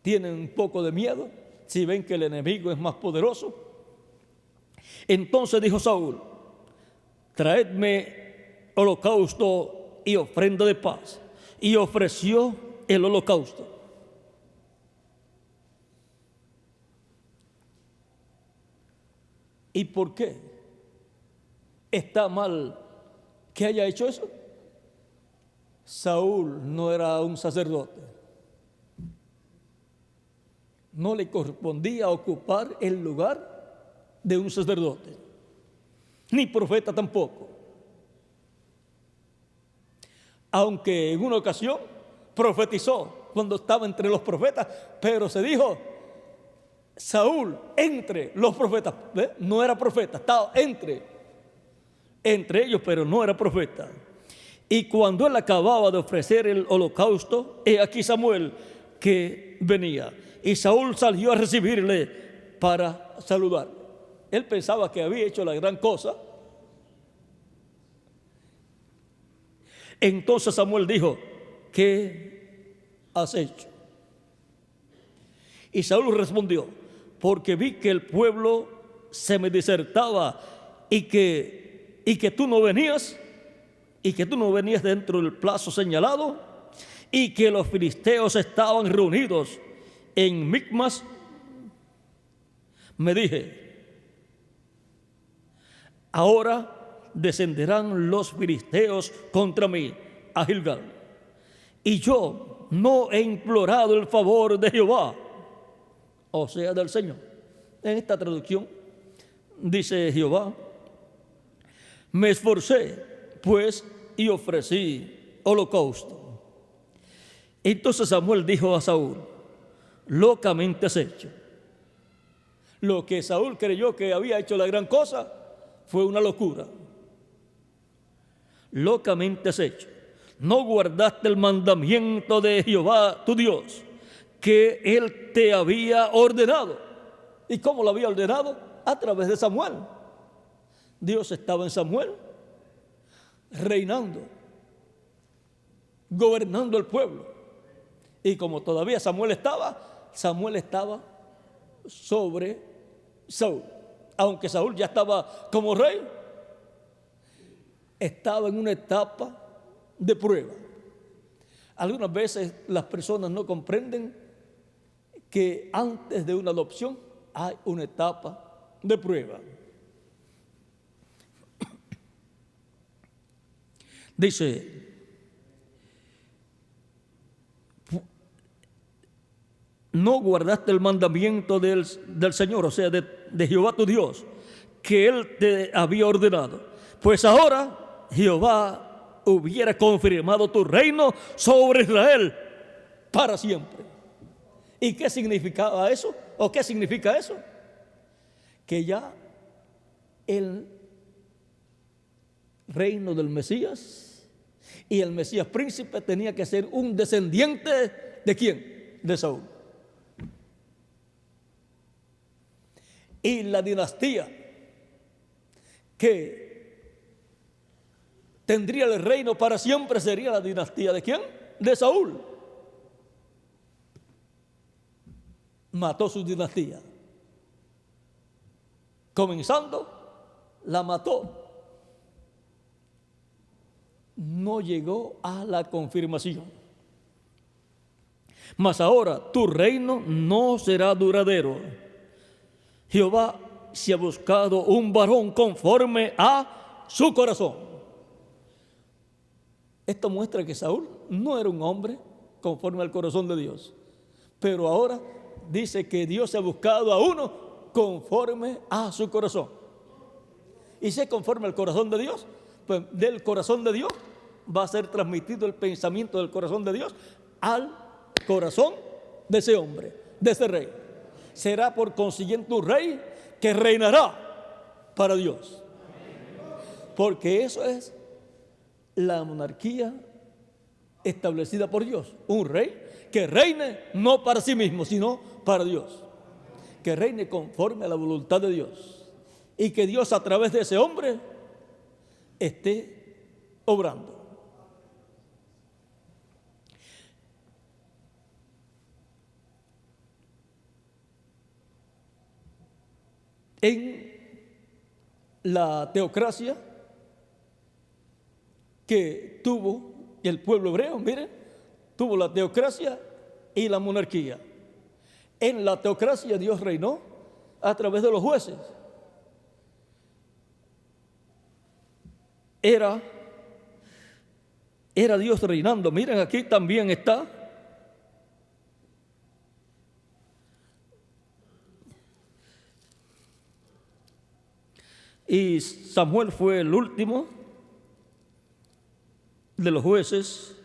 tiene un poco de miedo si ven que el enemigo es más poderoso. Entonces dijo Saúl, traedme holocausto y ofrenda de paz. Y ofreció el holocausto. ¿Y por qué está mal que haya hecho eso? Saúl no era un sacerdote. No le correspondía ocupar el lugar de un sacerdote, ni profeta tampoco. Aunque en una ocasión profetizó cuando estaba entre los profetas, pero se dijo, Saúl entre los profetas. No era profeta, estaba entre ellos, pero no era profeta. Y cuando él acababa de ofrecer el holocausto, he aquí Samuel que venía. Y Saúl salió a recibirle para saludarle. Él pensaba que había hecho la gran cosa. Entonces Samuel dijo, ¿qué has hecho? Y Saúl respondió, porque vi que el pueblo se me desertaba y que tú no venías, dentro del plazo señalado, y que los filisteos estaban reunidos en Micmas. Me dije, ahora descenderán los filisteos contra mí a Gilgal, y yo no he implorado el favor de Jehová, o sea, del Señor. En esta traducción dice Jehová, me esforcé pues y ofrecí holocausto. Entonces Samuel dijo a Saúl, locamente has hecho. Lo que Saúl creyó que había hecho la gran cosa fue una locura. Locamente has hecho. No guardaste el mandamiento de Jehová tu Dios, que él te había ordenado. ¿Y cómo lo había ordenado? A través de Samuel. Dios estaba en Samuel, reinando gobernando el pueblo. Y como todavía Samuel estaba sobre Saúl. Aunque Saúl ya estaba como rey, estaba en una etapa de prueba. Algunas veces las personas no comprenden que antes de una adopción hay una etapa de prueba. Dice, no guardaste el mandamiento del Señor, o sea, de Jehová tu Dios, que Él te había ordenado. Pues ahora Jehová hubiera confirmado tu reino sobre Israel para siempre. ¿Y qué significaba eso? ¿O qué significa eso? Que ya el reino del Mesías y el Mesías príncipe tenía que ser un descendiente ¿de quién? De Saúl. Y la dinastía que tendría el reino para siempre sería la dinastía ¿de quién? De Saúl. Mató su dinastía. Comenzando, la mató. No llegó a la confirmación. Mas ahora tu reino no será duradero. Jehová se ha buscado un varón conforme a su corazón. Esto muestra que Saúl no era un hombre conforme al corazón de Dios. Pero ahora dice que Dios se ha buscado a uno conforme a su corazón. Y si es conforme al corazón de Dios, pues del corazón de Dios va a ser transmitido el pensamiento del corazón de Dios al corazón de ese hombre, de ese rey. Será por consiguiente un rey que reinará para Dios. Porque eso es la monarquía establecida por Dios. Un rey que reine no para sí mismo, sino para Dios. Que reine conforme a la voluntad de Dios. Y que Dios a través de ese hombre esté obrando. En la teocracia que tuvo el pueblo hebreo, miren, tuvo la teocracia y la monarquía. En la teocracia Dios reinó a través de los jueces. Era Dios reinando. Miren, aquí también está. Y Samuel fue el último de los jueces.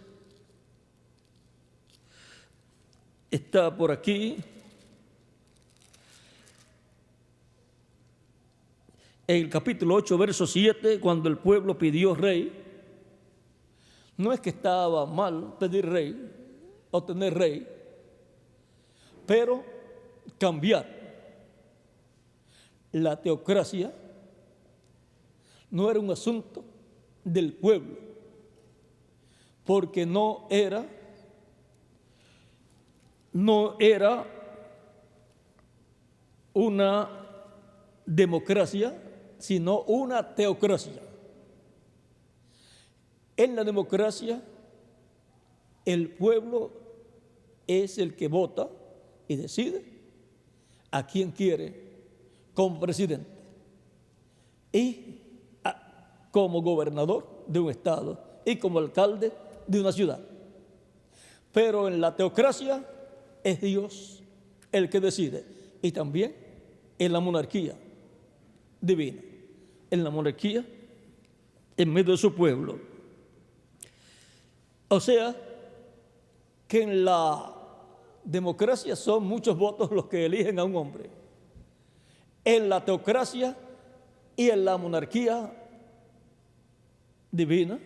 Está por aquí. En el capítulo 8, verso 7, cuando el pueblo pidió rey, no es que estaba mal pedir rey o tener rey, pero cambiar la teocracia no era un asunto del pueblo, porque no era una democracia, sino una teocracia. En la democracia, el pueblo es el que vota y decide a quién quiere como presidente y como gobernador de un estado y como alcalde de una ciudad. Pero en la teocracia es Dios el que decide, y también en la monarquía divina, en la monarquía en medio de su pueblo. O sea, que en la democracia son muchos votos los que eligen a un hombre. En la teocracia y en la monarquía divina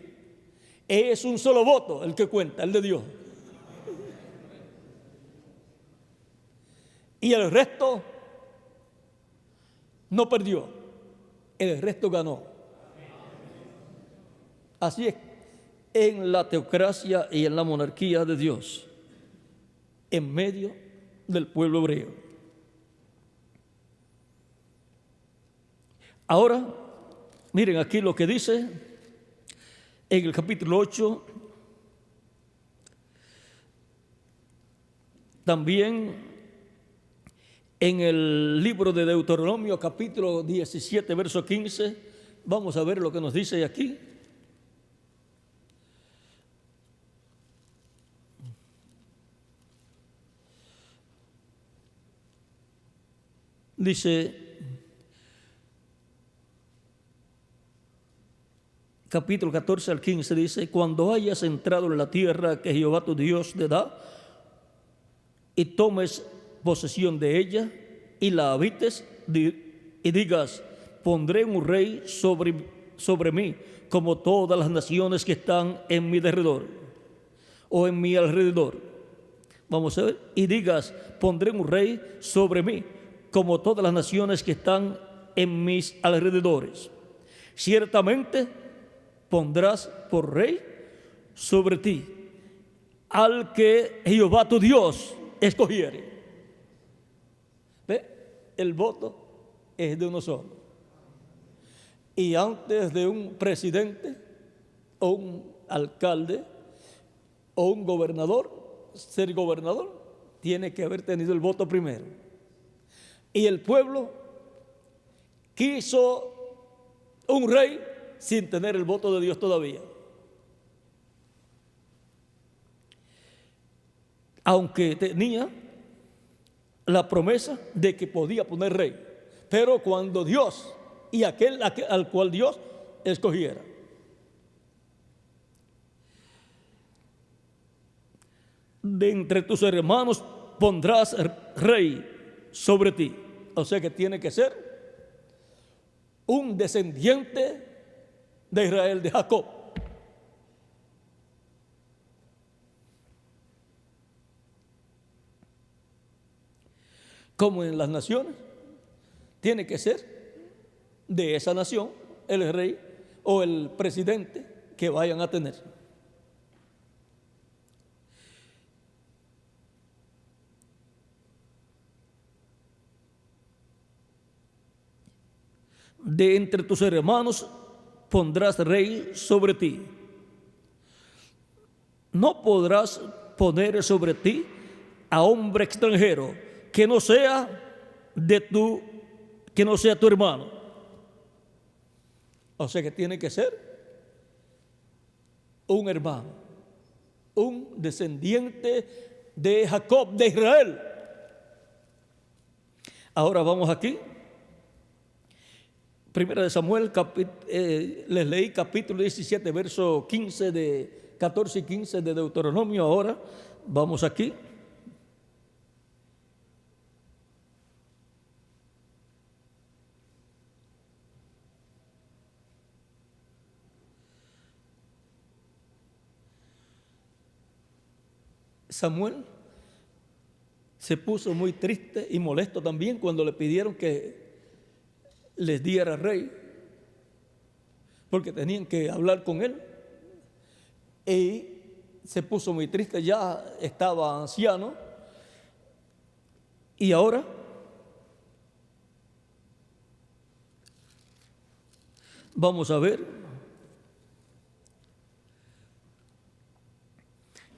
es un solo voto el que cuenta, el de Dios. Y el resto no perdió, el resto ganó. Así es en la teocracia y en la monarquía de Dios, en medio del pueblo hebreo. Ahora, miren aquí lo que dice en el capítulo 8, también en el libro de Deuteronomio, capítulo 17, verso 15, vamos a ver lo que nos dice aquí. Dice, capítulo 14 al 15, dice: cuando hayas entrado en la tierra que Jehová tu Dios te da, y tomes posesión de ella, y la habites, y digas: pondré un rey sobre mí, como todas las naciones que están en mi derredor, o en mi alrededor. Vamos a ver, y digas: pondré un rey sobre mí, como todas las naciones que están en mis alrededores. Ciertamente pondrás por rey sobre ti al que Jehová tu Dios escogiere. ¿Ve? El voto es de uno solo. Y antes de un presidente o un alcalde o un gobernador ser gobernador, tiene que haber tenido el voto primero. Y el pueblo quiso un rey sin tener el voto de Dios todavía. Aunque tenía la promesa de que podía poner rey, pero cuando Dios y aquel al cual Dios escogiera. De entre tus hermanos pondrás rey sobre ti. O sea que tiene que ser un descendiente de Israel, de Jacob. Como en las naciones, tiene que ser de esa nación el rey o el presidente que vayan a tener. De entre tus hermanos pondrás rey sobre ti. No podrás poner sobre ti a hombre extranjero que no sea tu hermano. O sea que tiene que ser un hermano, un descendiente de Jacob, de Israel. Ahora vamos aquí. Primera de Samuel, les leí capítulo 17, verso 14 y 15 de Deuteronomio. Ahora vamos aquí. Samuel se puso muy triste y molesto también cuando le pidieron que les diera rey, porque tenían que hablar con él, y se puso muy triste, ya estaba anciano. Y ahora vamos a ver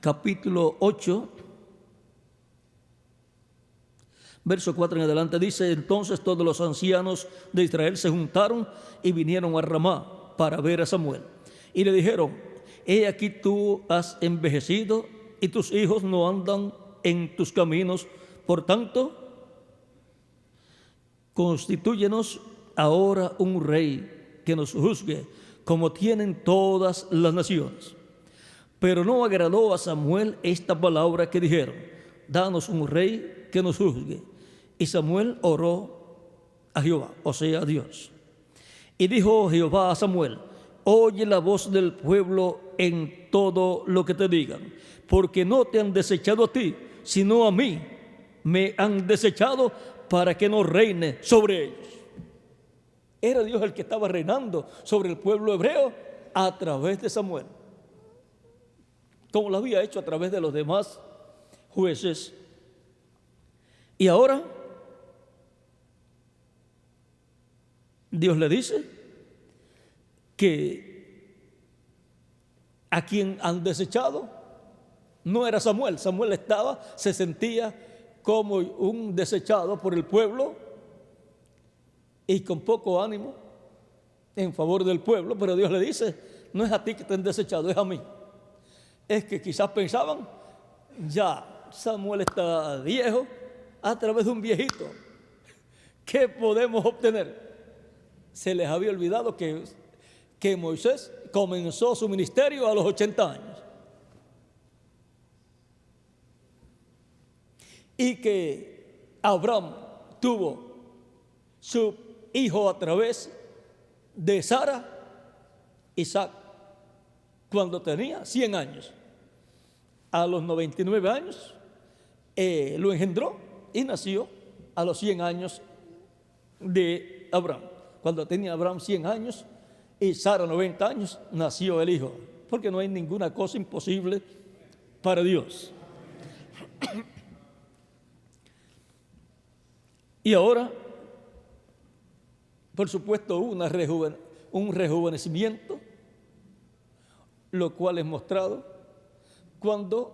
capítulo 8, verso 4 en adelante. Dice: entonces todos los ancianos de Israel se juntaron y vinieron a Ramá para ver a Samuel. Y le dijeron: he aquí tú has envejecido y tus hijos no andan en tus caminos. Por tanto, constitúyenos ahora un rey que nos juzgue, como tienen todas las naciones. Pero no agradó a Samuel esta palabra que dijeron: danos un rey que nos juzgue. Y Samuel oró a Jehová, o sea, a Dios. Y dijo Jehová a Samuel: oye la voz del pueblo en todo lo que te digan, porque no te han desechado a ti, sino a mí me han desechado para que no reine sobre ellos. Era Dios el que estaba reinando sobre el pueblo hebreo a través de Samuel. como lo había hecho a través de los demás jueces. Y ahora Dios le dice que a quien han desechado no era Samuel. Samuel se sentía como un desechado por el pueblo y con poco ánimo en favor del pueblo, pero Dios le dice, no es a ti que te han desechado, es a mí. Es que quizás pensaban, ya Samuel está viejo, a través de un viejito, ¿qué podemos obtener? Se les había olvidado que Moisés comenzó su ministerio a los 80 años. Y que Abraham tuvo su hijo a través de Sara, Isaac, cuando tenía 100 años. A los 99 años lo engendró y nació a los 100 años de Abraham. Cuando tenía Abraham 100 años y Sara 90 años, nació el hijo, porque no hay ninguna cosa imposible para Dios. Y ahora, por supuesto, hubo un rejuvenecimiento, lo cual es mostrado cuando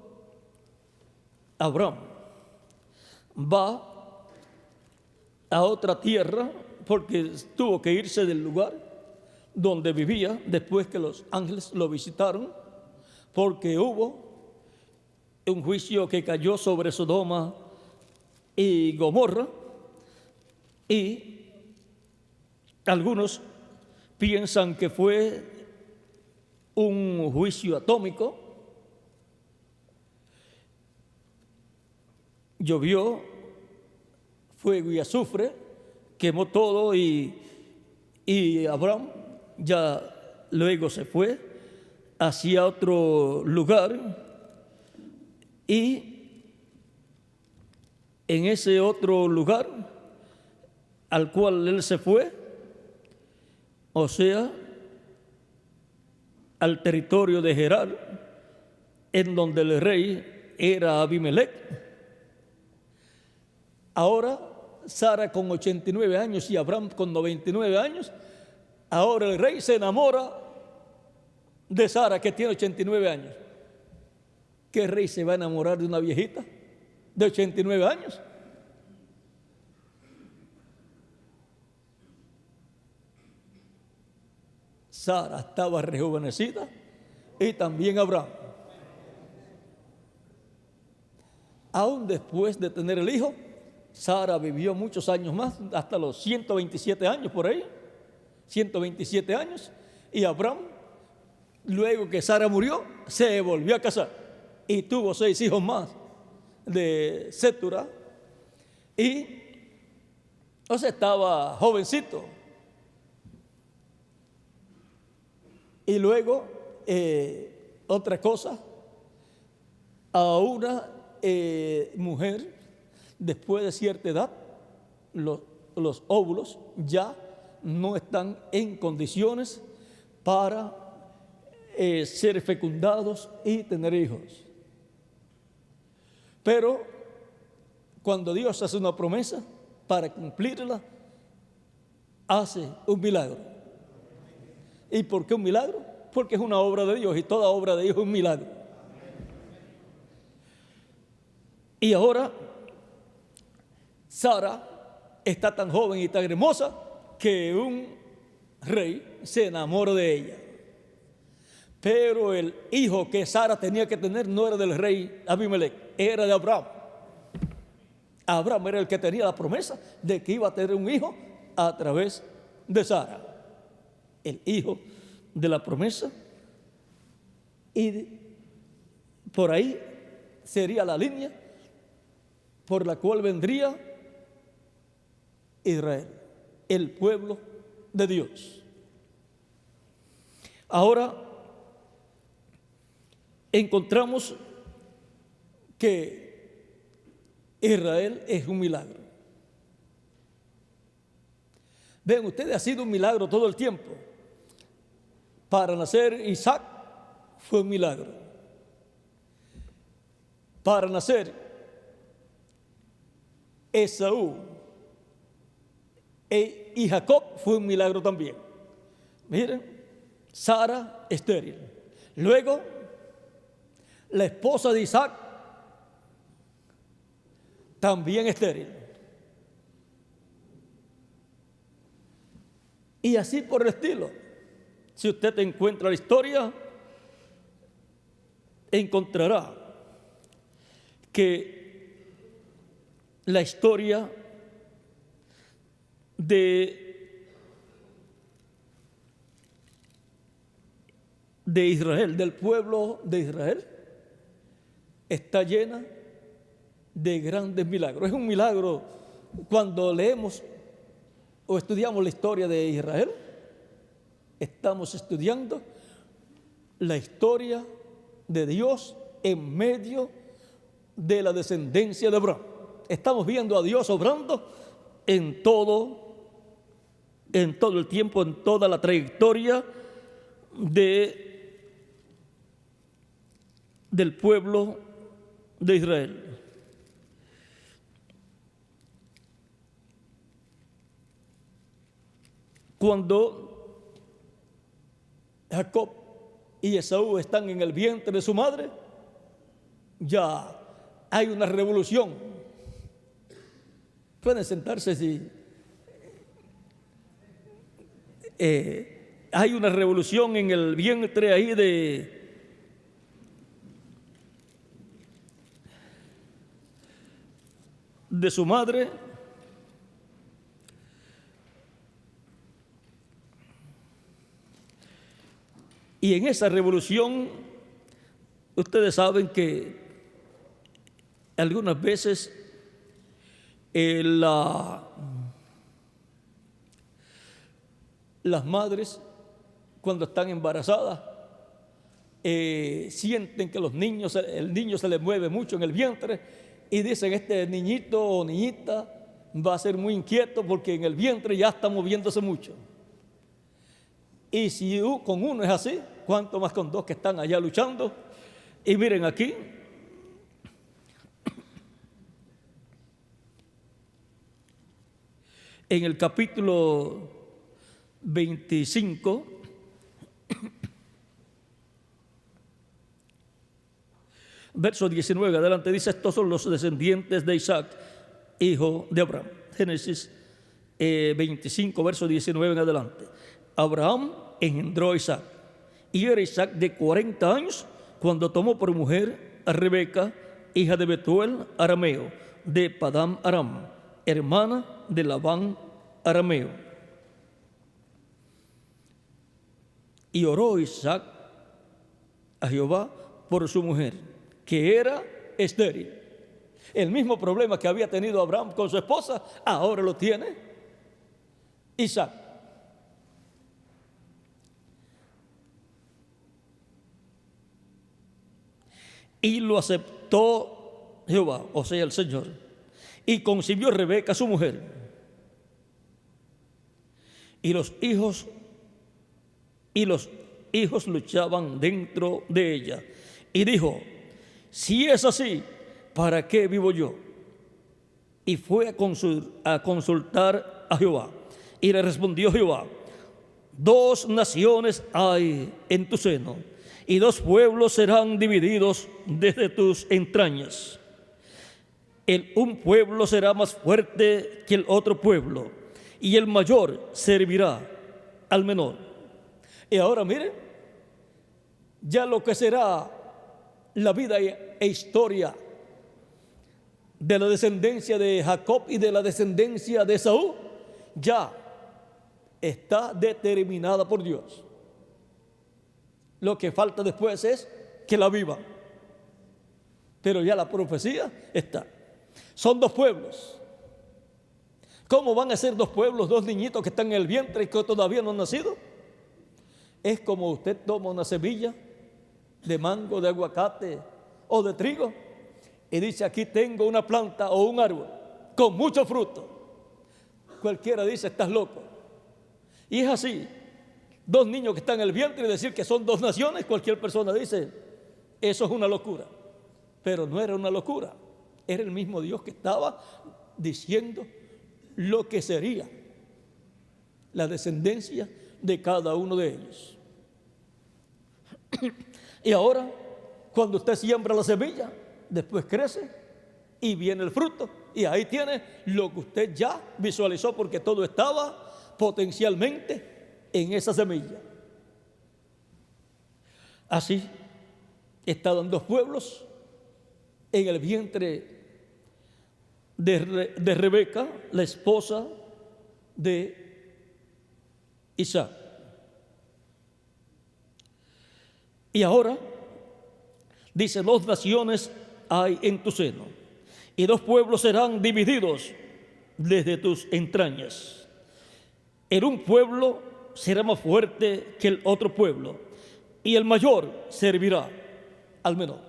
Abraham va a otra tierra, porque tuvo que irse del lugar donde vivía después que los ángeles lo visitaron, porque hubo un juicio que cayó sobre Sodoma y Gomorra, y algunos piensan que fue un juicio atómico. Llovió fuego y azufre, quemó todo y Abraham ya luego se fue hacia otro lugar, y en ese otro lugar al cual él se fue, o sea, al territorio de Gerar, en donde el rey era Abimelech. Ahora Sara con 89 años y Abraham con 99 años, ahora el rey se enamora de Sara, que tiene 89 años. ¿Qué rey se va a enamorar de una viejita de 89 años? Sara estaba rejuvenecida y también Abraham. Aún después de tener el hijo, Sara vivió muchos años más, hasta los 127 años por ahí, 127 años, y Abraham, luego que Sara murió, se volvió a casar y tuvo 6 hijos más de Cetura, y o sea, estaba jovencito. Y luego, otra cosa, a una mujer, después de cierta edad, los óvulos ya no están en condiciones para ser fecundados y tener hijos. Pero cuando Dios hace una promesa, para cumplirla, hace un milagro. ¿Y por qué un milagro? Porque es una obra de Dios, y toda obra de Dios es un milagro. Y ahora Sara está tan joven y tan hermosa que un rey se enamora de ella. Pero el hijo que Sara tenía que tener no era del rey Abimelech, era de Abraham. Abraham era el que tenía la promesa de que iba a tener un hijo a través de Sara, el hijo de la promesa, y por ahí sería la línea por la cual vendría Israel, el pueblo de Dios. Ahora encontramos que Israel es un milagro. Ven ustedes, ha sido un milagro todo el tiempo. Para nacer Isaac fue un milagro. para nacer Esaú y Jacob fue un milagro también. Miren, Sara estéril. Luego, la esposa de Isaac también estéril. Y así por el estilo. Si usted encuentra la historia, encontrará que la historia de Israel, del pueblo de Israel, está llena de grandes milagros. Es un milagro cuando leemos o estudiamos la historia de Israel, estamos estudiando la historia de Dios en medio de la descendencia de Abraham. Estamos viendo a Dios obrando en todo el tiempo, en toda la trayectoria del pueblo de Israel. Cuando Jacob y Esaú están en el vientre de su madre, ya hay una revolución. Pueden sentarse si hay una revolución en el vientre ahí de su madre. Y en esa revolución, ustedes saben que algunas veces las madres, cuando están embarazadas, sienten que el niño se les mueve mucho en el vientre y dicen, este niñito o niñita va a ser muy inquieto porque en el vientre ya está moviéndose mucho. Y si con uno es así, ¿cuánto más con dos que están allá luchando? Y miren aquí, en el capítulo 25, verso 19 adelante, dice, estos son los descendientes de Isaac, hijo de Abraham. Génesis 25, verso 19 en adelante. Abraham engendró a Isaac, y era Isaac de 40 años cuando tomó por mujer a Rebeca, hija de Betuel arameo, de Padam Aram, hermana de Labán arameo. Y oró Isaac a Jehová por su mujer, que era estéril. El mismo problema que había tenido Abraham con su esposa, ahora lo tiene Isaac. Y lo aceptó Jehová, o sea, el Señor, y concibió Rebeca su mujer. Y los hijos luchaban dentro de ella. Y dijo, si es así, ¿para qué vivo yo? Y fue a consultar a Jehová. Y le respondió Jehová, 2 naciones hay en tu seno, y 2 pueblos serán divididos desde tus entrañas. Un pueblo será más fuerte que el otro pueblo, y el mayor servirá al menor. Y ahora miren, ya lo que será la vida e historia de la descendencia de Jacob y de la descendencia de Esaú, ya está determinada por Dios. Lo que falta después es que la vivan. Pero ya la profecía está. Son 2 pueblos. ¿Cómo van a ser 2 pueblos, 2 niñitos que están en el vientre y que todavía no han nacido? Es como usted toma una semilla de mango, de aguacate o de trigo y dice, aquí tengo una planta o un árbol con mucho fruto. Cualquiera dice, estás loco. Y es así. 2 niños que están en el vientre y decir que son 2 naciones, cualquier persona dice, eso es una locura. Pero no era una locura, era el mismo Dios que estaba diciendo lo que sería la descendencia de cada uno de ellos. Y ahora, cuando usted siembra la semilla, después crece y viene el fruto. Y ahí tiene lo que usted ya visualizó, porque todo estaba potencialmente en esa semilla. Así estaban dos pueblos en el vientre de Rebeca, la esposa de Isaac. Y ahora dice: 2 naciones hay en tu seno, y 2 pueblos serán divididos desde tus entrañas. En un pueblo será más fuerte que el otro pueblo, y el mayor servirá al menor.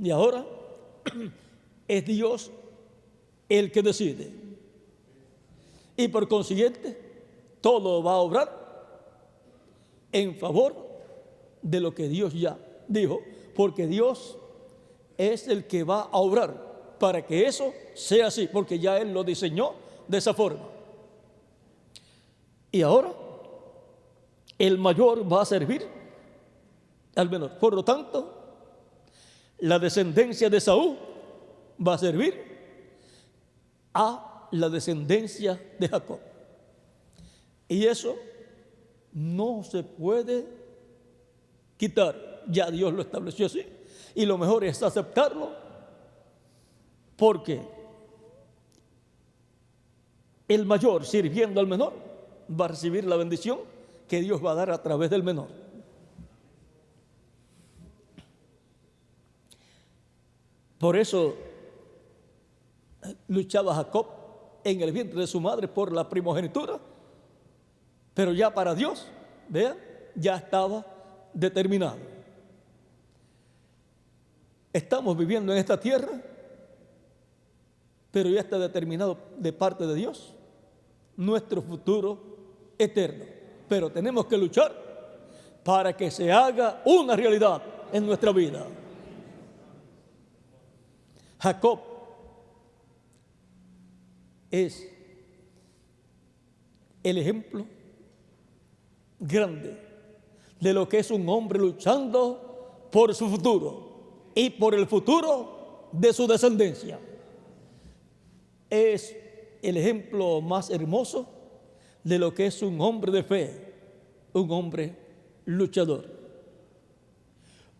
Y ahora es Dios el que decide, y por consiguiente todo va a obrar en favor de lo que Dios ya dijo, porque Dios es el que va a obrar para que eso sea así, porque ya Él lo diseñó de esa forma. Y ahora el mayor va a servir al menor. Por lo tanto, la descendencia de Saúl va a servir a la descendencia de Jacob. Y eso no se puede quitar. Ya Dios lo estableció así. Y lo mejor es aceptarlo, porque el mayor, sirviendo al menor, va a recibir la bendición que Dios va a dar a través del menor. Por eso luchaba Jacob en el vientre de su madre por la primogenitura, pero ya para Dios, vean, ya estaba determinado. Estamos viviendo en esta tierra, pero ya está determinado de parte de Dios nuestro futuro eterno. Pero tenemos que luchar para que se haga una realidad en nuestra vida. Jacob es el ejemplo grande de lo que es un hombre luchando por su futuro y por el futuro de su descendencia. Es el ejemplo más hermoso de lo que es un hombre de fe, un hombre luchador,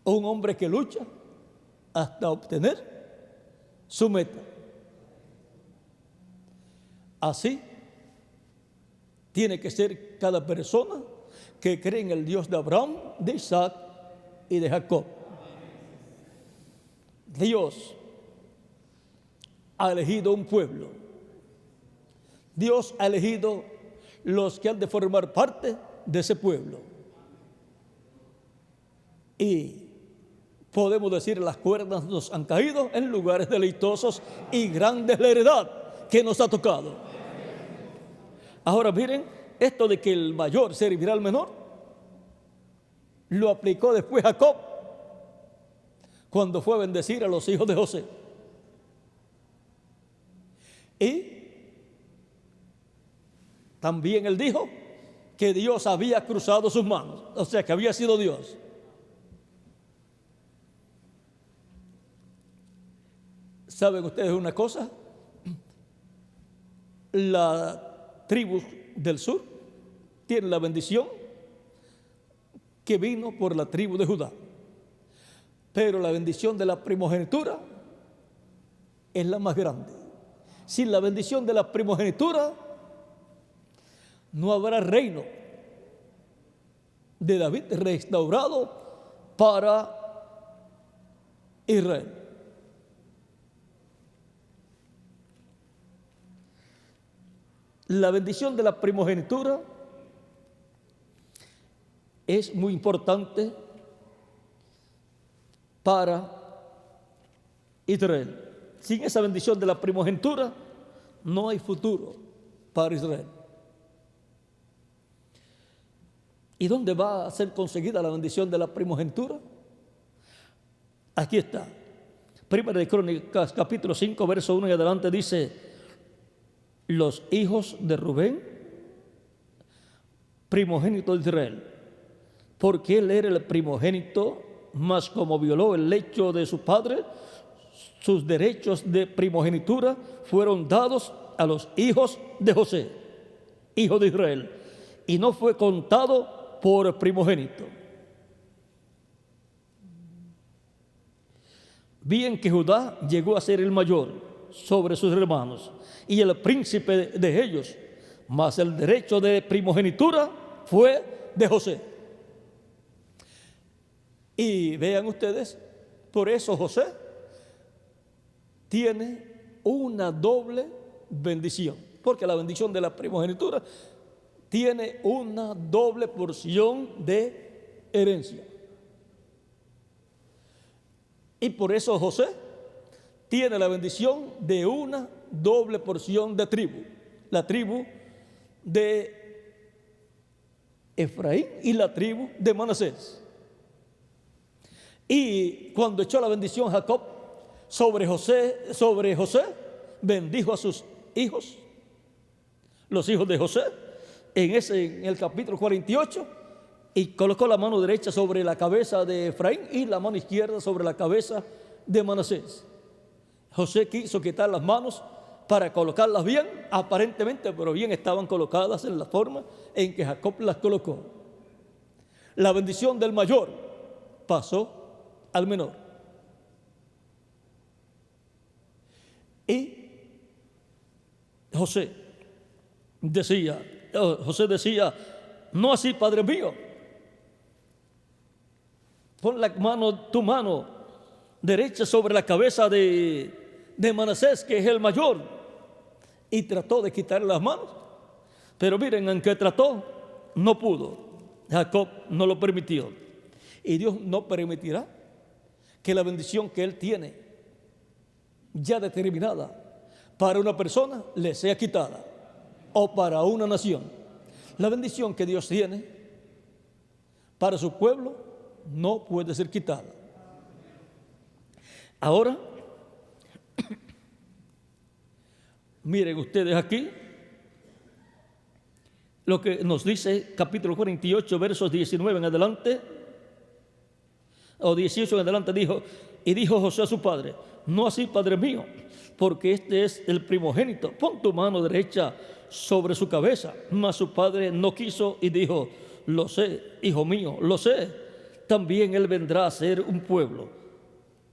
un hombre que lucha hasta obtener su meta. Así tiene que ser cada persona que cree en el Dios de Abraham, de Isaac y de Jacob. Dios ha elegido un pueblo. Dios ha elegido los que han de formar parte de ese pueblo. Y podemos decir, las cuerdas nos han caído en lugares deleitosos y grande es la heredad que nos ha tocado. Ahora miren, esto de que el mayor servirá al menor, lo aplicó después Jacob cuando fue a bendecir a los hijos de José. Y también él dijo que Dios había cruzado sus manos, o sea que había sido Dios. ¿Saben ustedes una cosa? La tribu del sur tiene la bendición que vino por la tribu de Judá, pero la bendición de la primogenitura es la más grande. Sin la bendición de la primogenitura no habrá reino de David restaurado para Israel. La bendición de la primogenitura es muy importante para Israel. Sin esa bendición de la primogenitura no hay futuro para Israel. ¿Y dónde va a ser conseguida la bendición de la primogenitura? Aquí está. Primera de Crónicas, capítulo 5, verso 1 en adelante, dice: los hijos de Rubén, primogénito de Israel, porque él era el primogénito, mas como violó el lecho de su padre, sus derechos de primogenitura fueron dados a los hijos de José, hijo de Israel, y no fue contado por primogénito. Bien que Judá llegó a ser el mayor sobre sus hermanos y el príncipe de ellos, mas el derecho de primogenitura fue de José. Y vean ustedes, por eso José tiene una doble bendición, porque la bendición de la primogenitura tiene una doble porción de herencia. Y por eso José tiene la bendición de una doble porción de tribu, la tribu de Efraín y la tribu de Manasés. Y cuando echó la bendición Jacob sobre José, bendijo a sus hijos, los hijos de José, en el capítulo 48, y colocó la mano derecha sobre la cabeza de Efraín y la mano izquierda sobre la cabeza de Manasés. José quiso quitar las manos para colocarlas bien, aparentemente, pero bien estaban colocadas en la forma en que Jacob las colocó. La bendición del mayor pasó al menor. Y José decía, no así, Padre mío, pon tu mano derecha sobre la cabeza de Manasés, que es el mayor, y trató de quitarle las manos, pero miren, aunque trató, no pudo. Jacob no lo permitió, y Dios no permitirá que la bendición que él tiene ya determinada para una persona le sea quitada, o para una nación. La bendición que Dios tiene para su pueblo no puede ser quitada. Ahora, miren ustedes aquí lo que nos dice capítulo 48, versos 19 en adelante, o 18 en adelante. Dijo José a su padre: no así, Padre mío, porque este es el primogénito, pon tu mano derecha sobre su cabeza. Mas su padre no quiso y dijo: lo sé, hijo mío, lo sé. También él vendrá a ser un pueblo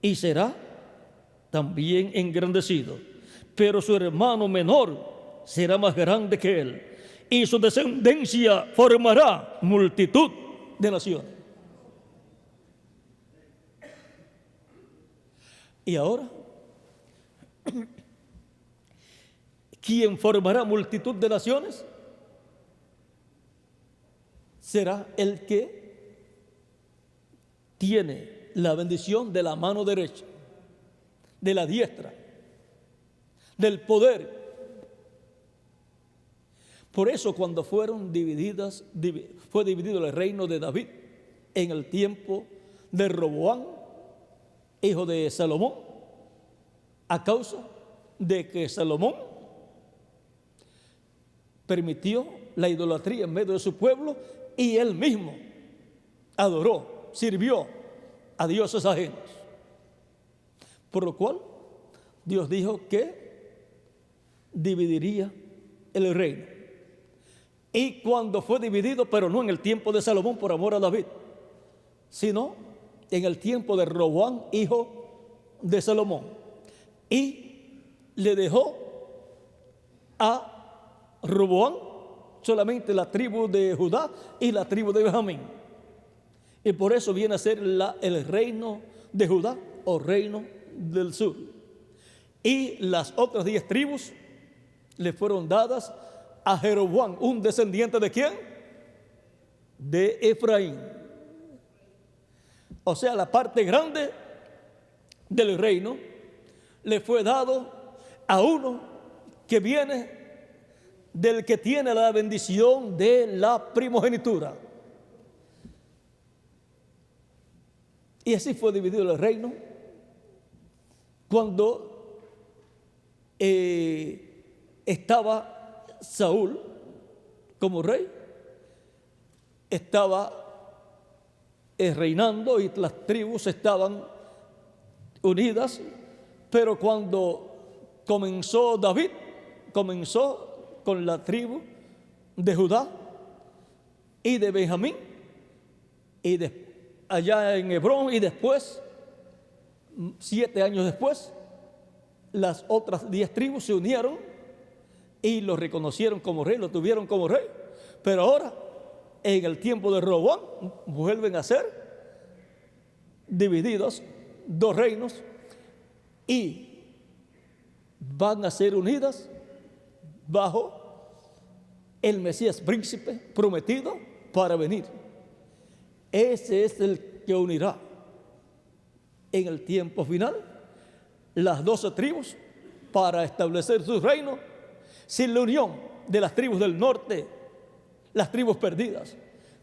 y será también engrandecido, pero su hermano menor será más grande que él, y su descendencia formará multitud de naciones. Y ahora, ¿quién formará multitud de naciones? Será el que tiene la bendición de la mano derecha, de la diestra, del poder. Por eso, cuando fue dividido el reino de David en el tiempo de Roboam, hijo de Salomón, a causa de que Salomón permitió la idolatría en medio de su pueblo, y él mismo adoró, sirvió a dioses ajenos. Por lo cual, Dios dijo que dividiría el reino. Y cuando fue dividido, pero no en el tiempo de Salomón por amor a David, sino en el tiempo de Roboam, hijo de Salomón, y le dejó a Roboam solamente la tribu de Judá y la tribu de Benjamín, y por eso viene a ser el reino de Judá o reino del sur, y las otras 10 tribus le fueron dadas a Jeroboam, un descendiente ¿de quién? De Efraín. O sea, la parte grande del reino le fue dado a uno que viene del que tiene la bendición de la primogenitura. Y así fue dividido el reino Cuando estaba Saúl como rey, estaba reinando y las tribus estaban unidas, pero cuando comenzó David, comenzó con la tribu de Judá y de Benjamín, y allá en Hebrón, y después, 7 años después, las otras 10 tribus se unieron y lo reconocieron como rey, lo tuvieron como rey. Pero ahora, en el tiempo de Roboam, vuelven a ser divididos 2 reinos y van a ser unidas bajo el Mesías príncipe prometido para venir. Ese es el que unirá en el tiempo final las 12 tribus para establecer su reino, sin la unión de las tribus del norte, las tribus perdidas,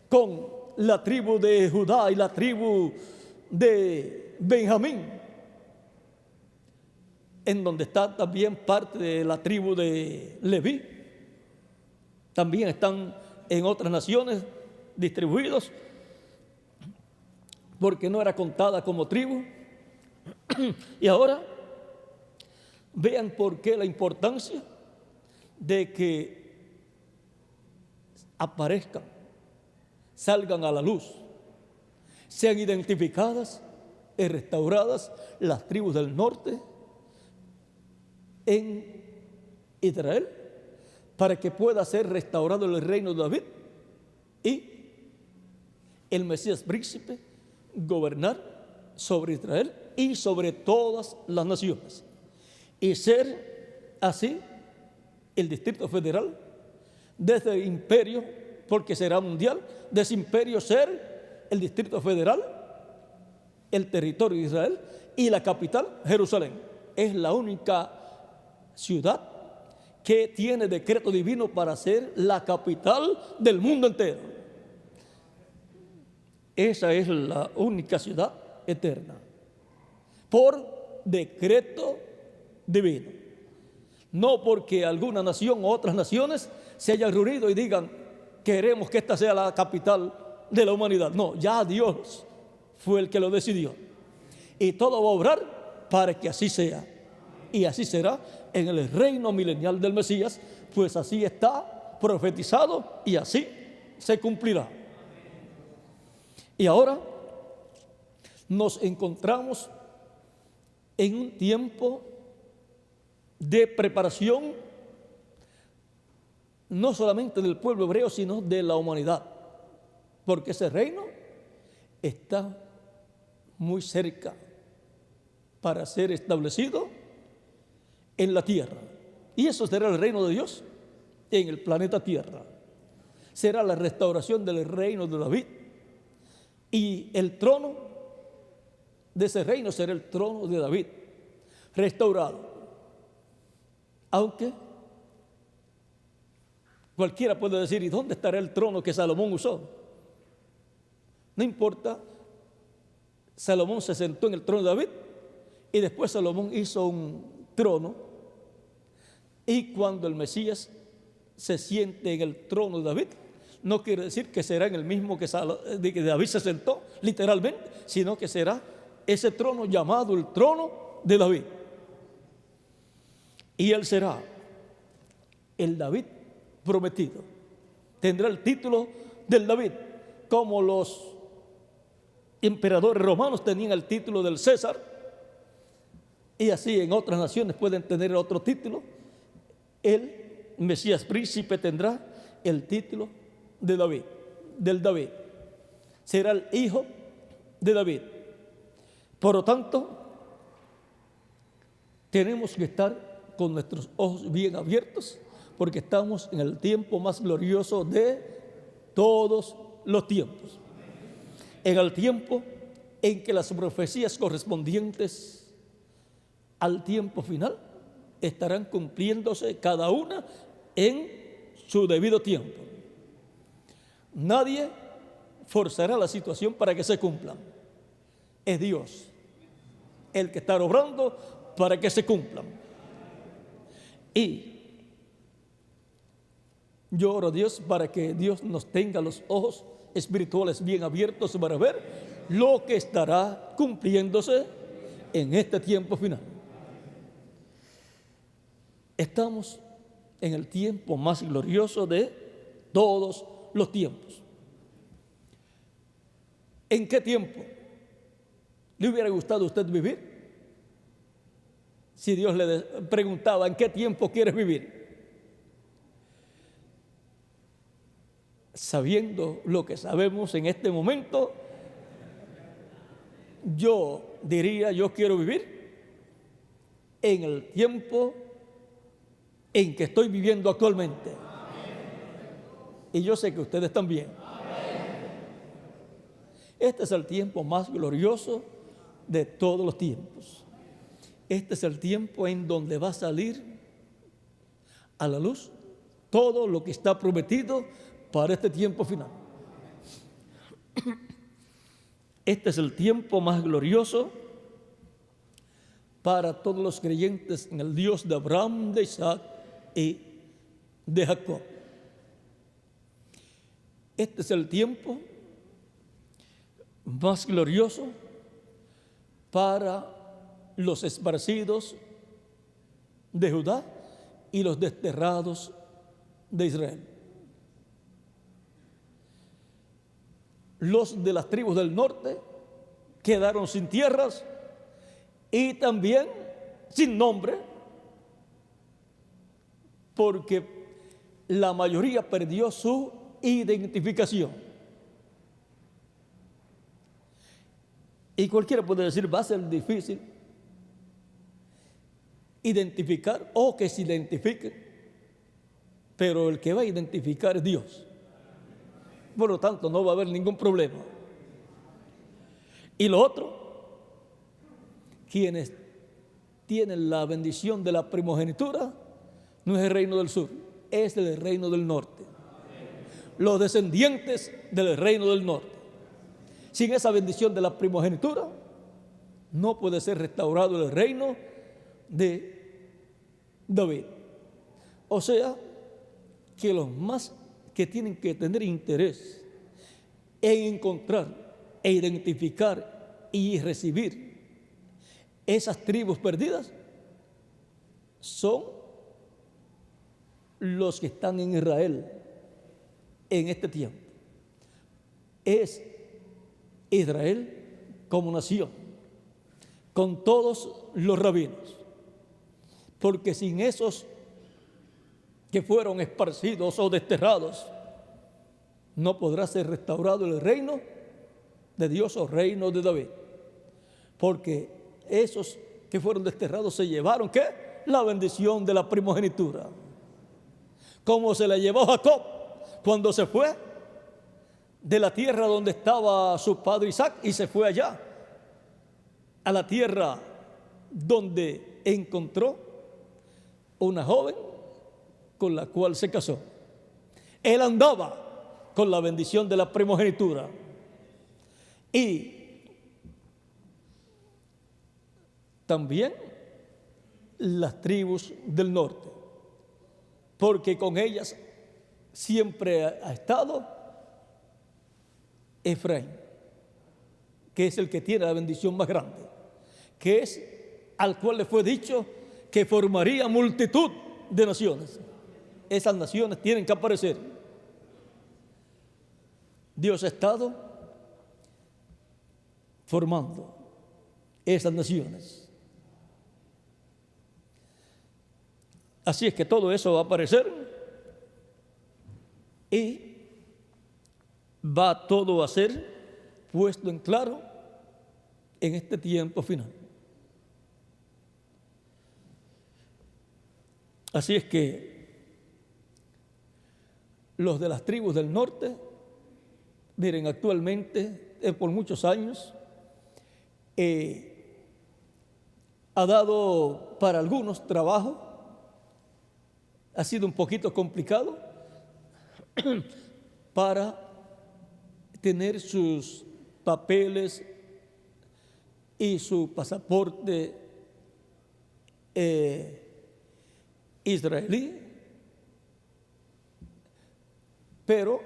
con la tribu de Judá y la tribu de Benjamín, en donde está también parte de la tribu de Leví. También están en otras naciones distribuidos, porque no era contada como tribu. Y ahora vean por qué la importancia de que aparezcan, salgan a la luz, sean identificadas y restauradas las tribus del norte en Israel, para que pueda ser restaurado el reino de David y el Mesías príncipe gobernar sobre Israel y sobre todas las naciones, y ser así el Distrito Federal desde el imperio, porque será mundial, de ese imperio ser el Distrito Federal, el territorio de Israel, y la capital, Jerusalén. Es la única ciudad que tiene decreto divino para ser la capital del mundo entero. Esa es la única ciudad eterna, por decreto divino. No porque alguna nación o otras naciones se hayan reunido y digan, queremos que esta sea la capital de la humanidad. No, ya Dios fue el que lo decidió. Y todo va a obrar para que así sea. Y así será en el reino milenial del Mesías, pues así está profetizado y así se cumplirá. Y ahora nos encontramos en un tiempo de preparación, no solamente del pueblo hebreo, sino de la humanidad, porque ese reino está muy cerca para ser establecido en la tierra. Y eso será el reino de Dios en el planeta Tierra. Será la restauración del reino de David, y el trono de ese reino será el trono de David, restaurado. Aunque cualquiera puede decir, ¿y dónde estará el trono que Salomón usó? No importa, Salomón se sentó en el trono de David y después Salomón hizo un trono, y cuando el Mesías se siente en el trono de David, no quiere decir que será en el mismo que David se sentó, literalmente, sino que será ese trono llamado el trono de David. Y él será el David prometido. Tendrá el título del David, como los emperadores romanos tenían el título del César, y así en otras naciones pueden tener otro título. El Mesías príncipe tendrá el título de David, del David. Será el hijo de David. Por lo tanto, tenemos que estar con nuestros ojos bien abiertos, porque estamos en el tiempo más glorioso de todos los tiempos. En el tiempo en que las profecías correspondientes al tiempo final estarán cumpliéndose cada una en su debido tiempo. Nadie forzará la situación para que se cumplan. Es Dios el que está obrando para que se cumplan. Y yo oro a Dios para que Dios nos tenga los ojos espirituales bien abiertos para ver lo que estará cumpliéndose en este tiempo final. Estamos en el tiempo más glorioso de todos los tiempos. ¿En qué tiempo le hubiera gustado a usted vivir? Si Dios le preguntaba, ¿en qué tiempo quieres vivir? Sabiendo lo que sabemos en este momento, yo diría, yo quiero vivir en el tiempo en que estoy viviendo actualmente. Y yo sé que ustedes también. Este es el tiempo más glorioso de todos los tiempos. Este es el tiempo en donde va a salir a la luz todo lo que está prometido para este tiempo final. Este es el tiempo más glorioso para todos los creyentes en el Dios de Abraham, de Isaac y de Jacob. Este es el tiempo más glorioso para los esparcidos de Judá y los desterrados de Israel. Los de las tribus del norte quedaron sin tierras y también sin nombre, porque la mayoría perdió su identificación. Y cualquiera puede decir, va a ser difícil identificar o que se identifiquen, pero el que va a identificar es Dios. Por lo tanto, no va a haber ningún problema. Y lo otro, quienes tienen la bendición de la primogenitura, no es el reino del sur, es el reino del norte. Los descendientes del reino del norte. Sin esa bendición de la primogenitura, no puede ser restaurado el reino de David. O sea, que los más que tienen que tener interés en encontrar e identificar y recibir esas tribus perdidas son los que están en Israel en este tiempo. Es Israel como nación, con todos los rabinos, porque sin esos que fueron esparcidos o desterrados, no podrá ser restaurado el reino de Dios o reino de David. Porque esos que fueron desterrados se llevaron, ¿qué? La bendición de la primogenitura. Como se la llevó Jacob cuando se fue de la tierra donde estaba su padre Isaac y se fue allá, a la tierra donde encontró una joven con la cual se casó. Él andaba con la bendición de la primogenitura. Y también las tribus del norte, porque con ellas siempre ha estado Efraín, que es el que tiene la bendición más grande, que es al cual le fue dicho que formaría multitud de naciones. Esas naciones tienen que aparecer. Dios ha estado formando esas naciones. Así es que todo eso va a aparecer y va todo a ser puesto en claro en este tiempo final. Así es que los de las tribus del norte, miren, actualmente, por muchos años, ha dado para algunos trabajo, ha sido un poquito complicado para tener sus papeles y su pasaporte israelí, pero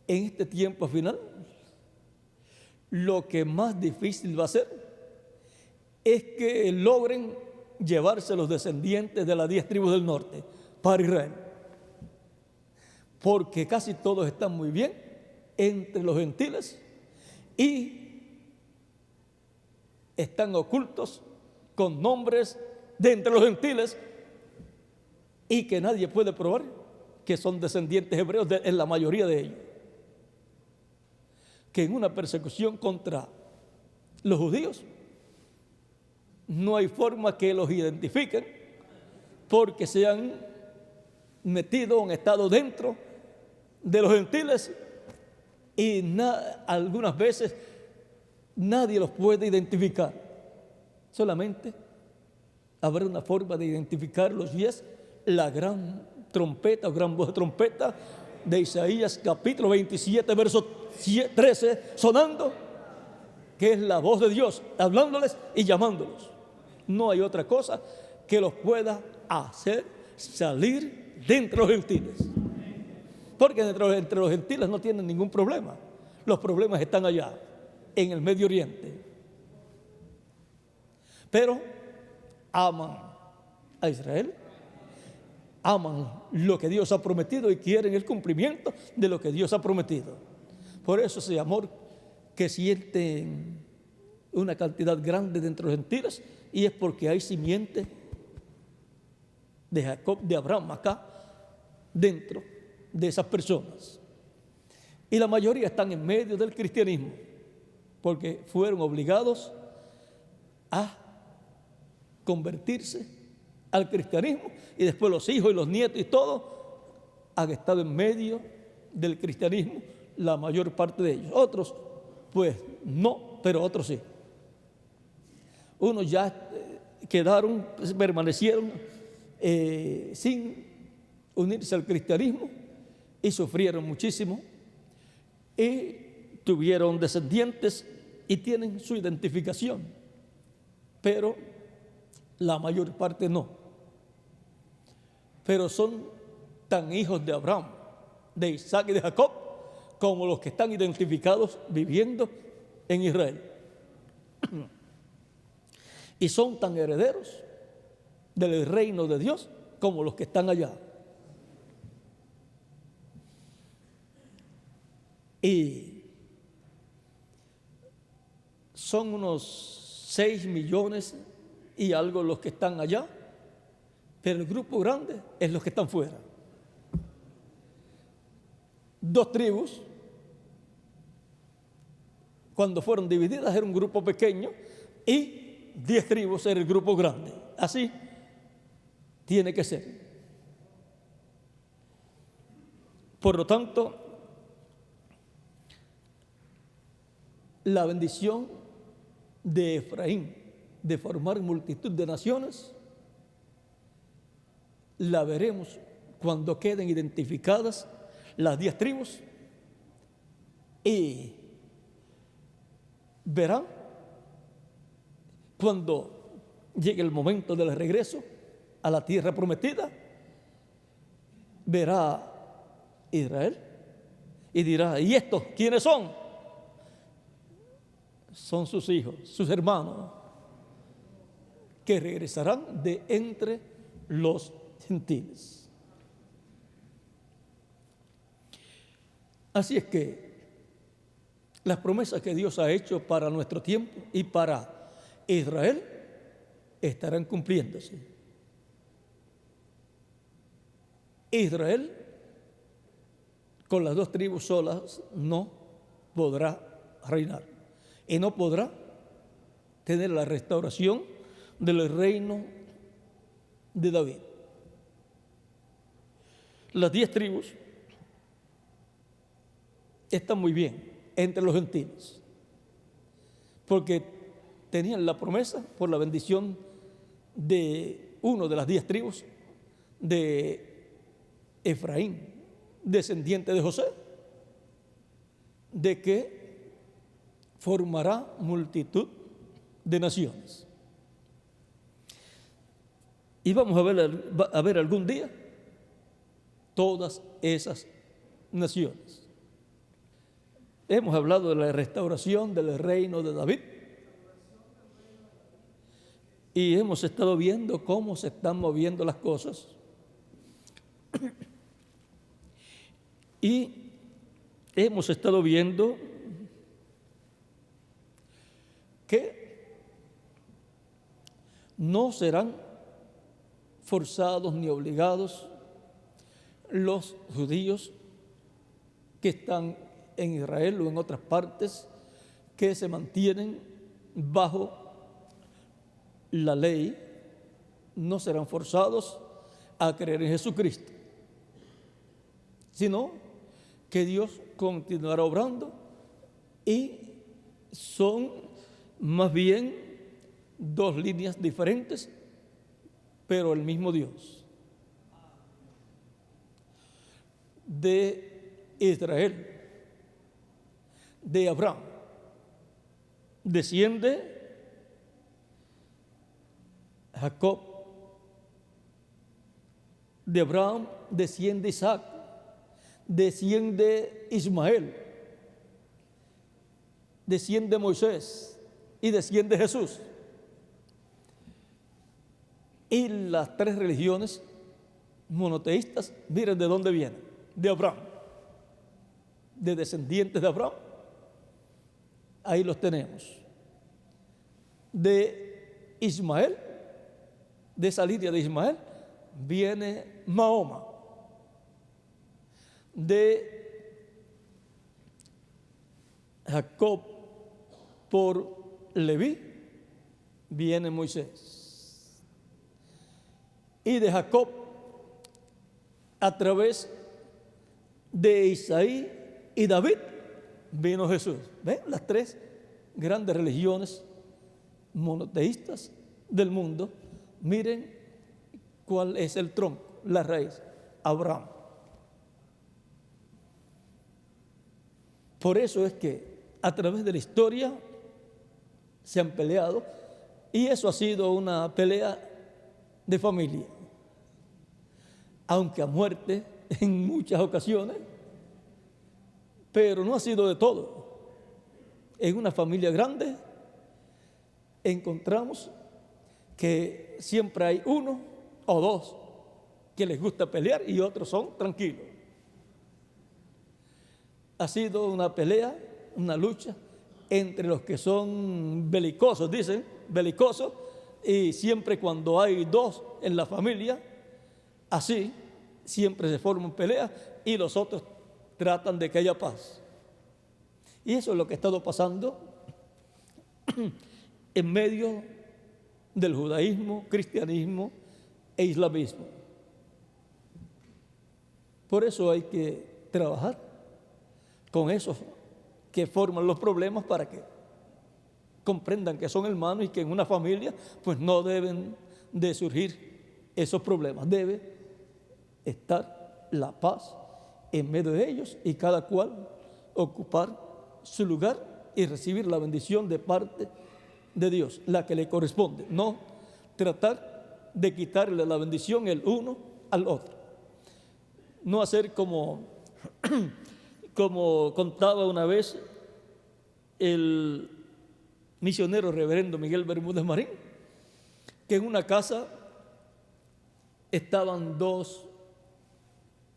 en este tiempo final lo que más difícil va a ser es que logren llevarse los descendientes de las 10 tribus del norte para Israel, porque casi todos están muy bien entre los gentiles y están ocultos con nombres de entre los gentiles y que nadie puede probar que son descendientes hebreos en la mayoría de ellos. Que en una persecución contra los judíos no hay forma que los identifiquen porque se han metido, han estado dentro de los gentiles y algunas veces nadie los puede identificar. Solamente habrá una forma de identificarlos y es la gran trompeta o gran voz de trompeta de Isaías capítulo 27 verso 13 sonando, que es la voz de Dios hablándoles y llamándolos. No hay otra cosa que los pueda hacer salir de entre los gentiles, porque entre los gentiles no tienen ningún problema. Los problemas están allá en el Medio Oriente, pero aman a Israel, aman lo que Dios ha prometido y quieren el cumplimiento de lo que Dios ha prometido. Por eso ese amor que sienten una cantidad grande de entre los gentiles, y es porque hay simiente de Jacob, de Abraham acá dentro de esas personas, y la mayoría están en medio del cristianismo porque fueron obligados a convertirse al cristianismo, y después los hijos y los nietos y todo han estado en medio del cristianismo, la mayor parte de ellos. Otros pues no, pero otros sí. Unos ya quedaron, permanecieron sin unirse al cristianismo y sufrieron muchísimo y tuvieron descendientes y tienen su identificación, pero la mayor parte no. Pero son tan hijos de Abraham, de Isaac y de Jacob como los que están identificados viviendo en Israel. Y son tan herederos del reino de Dios como los que están allá. Y son unos 6 millones y algo los que están allá, pero el grupo grande es los que están fuera. 2 tribus, cuando fueron divididas, era un grupo pequeño, y 10 tribus era el grupo grande. Así tiene que ser. Por lo tanto, la bendición de Efraín de formar multitud de naciones la veremos cuando queden identificadas las 10 tribus, y verán cuando llegue el momento del regreso a la tierra prometida. Verá Israel y dirá: ¿y estos quiénes son? Son sus hijos, sus hermanos, que regresarán de entre los gentiles. Así es que las promesas que Dios ha hecho para nuestro tiempo y para Israel estarán cumpliéndose. Israel, con las 2 tribus solas, no podrá reinar y no podrá tener la restauración del reino de David. Las 10 tribus están muy bien entre los gentiles, porque tenían la promesa por la bendición de uno de las 10 tribus de Efraín, descendiente de José, de que formará multitud de naciones. Y vamos a ver algún día todas esas naciones. Hemos hablado de la restauración del reino de David y hemos estado viendo cómo se están moviendo las cosas. Y hemos estado viendo que no serán forzados ni obligados los judíos que están en Israel o en otras partes que se mantienen bajo la ley, no serán forzados a creer en Jesucristo, sino que Dios continuará obrando y son más bien dos líneas diferentes, pero el mismo Dios. De Israel, de Abraham, desciende Jacob, de Abraham desciende Isaac, desciende Ismael, desciende Moisés y desciende Jesús. Y las tres religiones monoteístas, miren de dónde vienen: de Abraham, de descendientes de Abraham. Ahí los tenemos. De Ismael, de esa línea de Ismael, viene Mahoma. De Jacob por Leví viene Moisés. Y de Jacob, a través de Isaí y David, vino Jesús. ¿Ven? Las tres grandes religiones monoteístas del mundo. Miren cuál es el tronco, la raíz: Abraham. Por eso es que a través de la historia se han peleado, y eso ha sido una pelea de familia, aunque a muerte en muchas ocasiones, pero no ha sido de todo. En una familia grande encontramos que siempre hay uno o dos que les gusta pelear y otros son tranquilos. Ha sido una pelea, una lucha entre los que son belicosos, dicen, belicosos, y siempre cuando hay dos en la familia, así, siempre se forman peleas y los otros tratan de que haya paz. Y eso es lo que ha estado pasando en medio del judaísmo, cristianismo e islamismo. Por eso hay que trabajar con esos que forman los problemas para que comprendan que son hermanos y que en una familia pues no deben de surgir esos problemas. Debe estar la paz en medio de ellos y cada cual ocupar su lugar y recibir la bendición de parte de Dios, la que le corresponde. No tratar de quitarle la bendición el uno al otro. No hacer como contaba una vez el misionero reverendo Miguel Bermúdez Marín, que en una casa estaban dos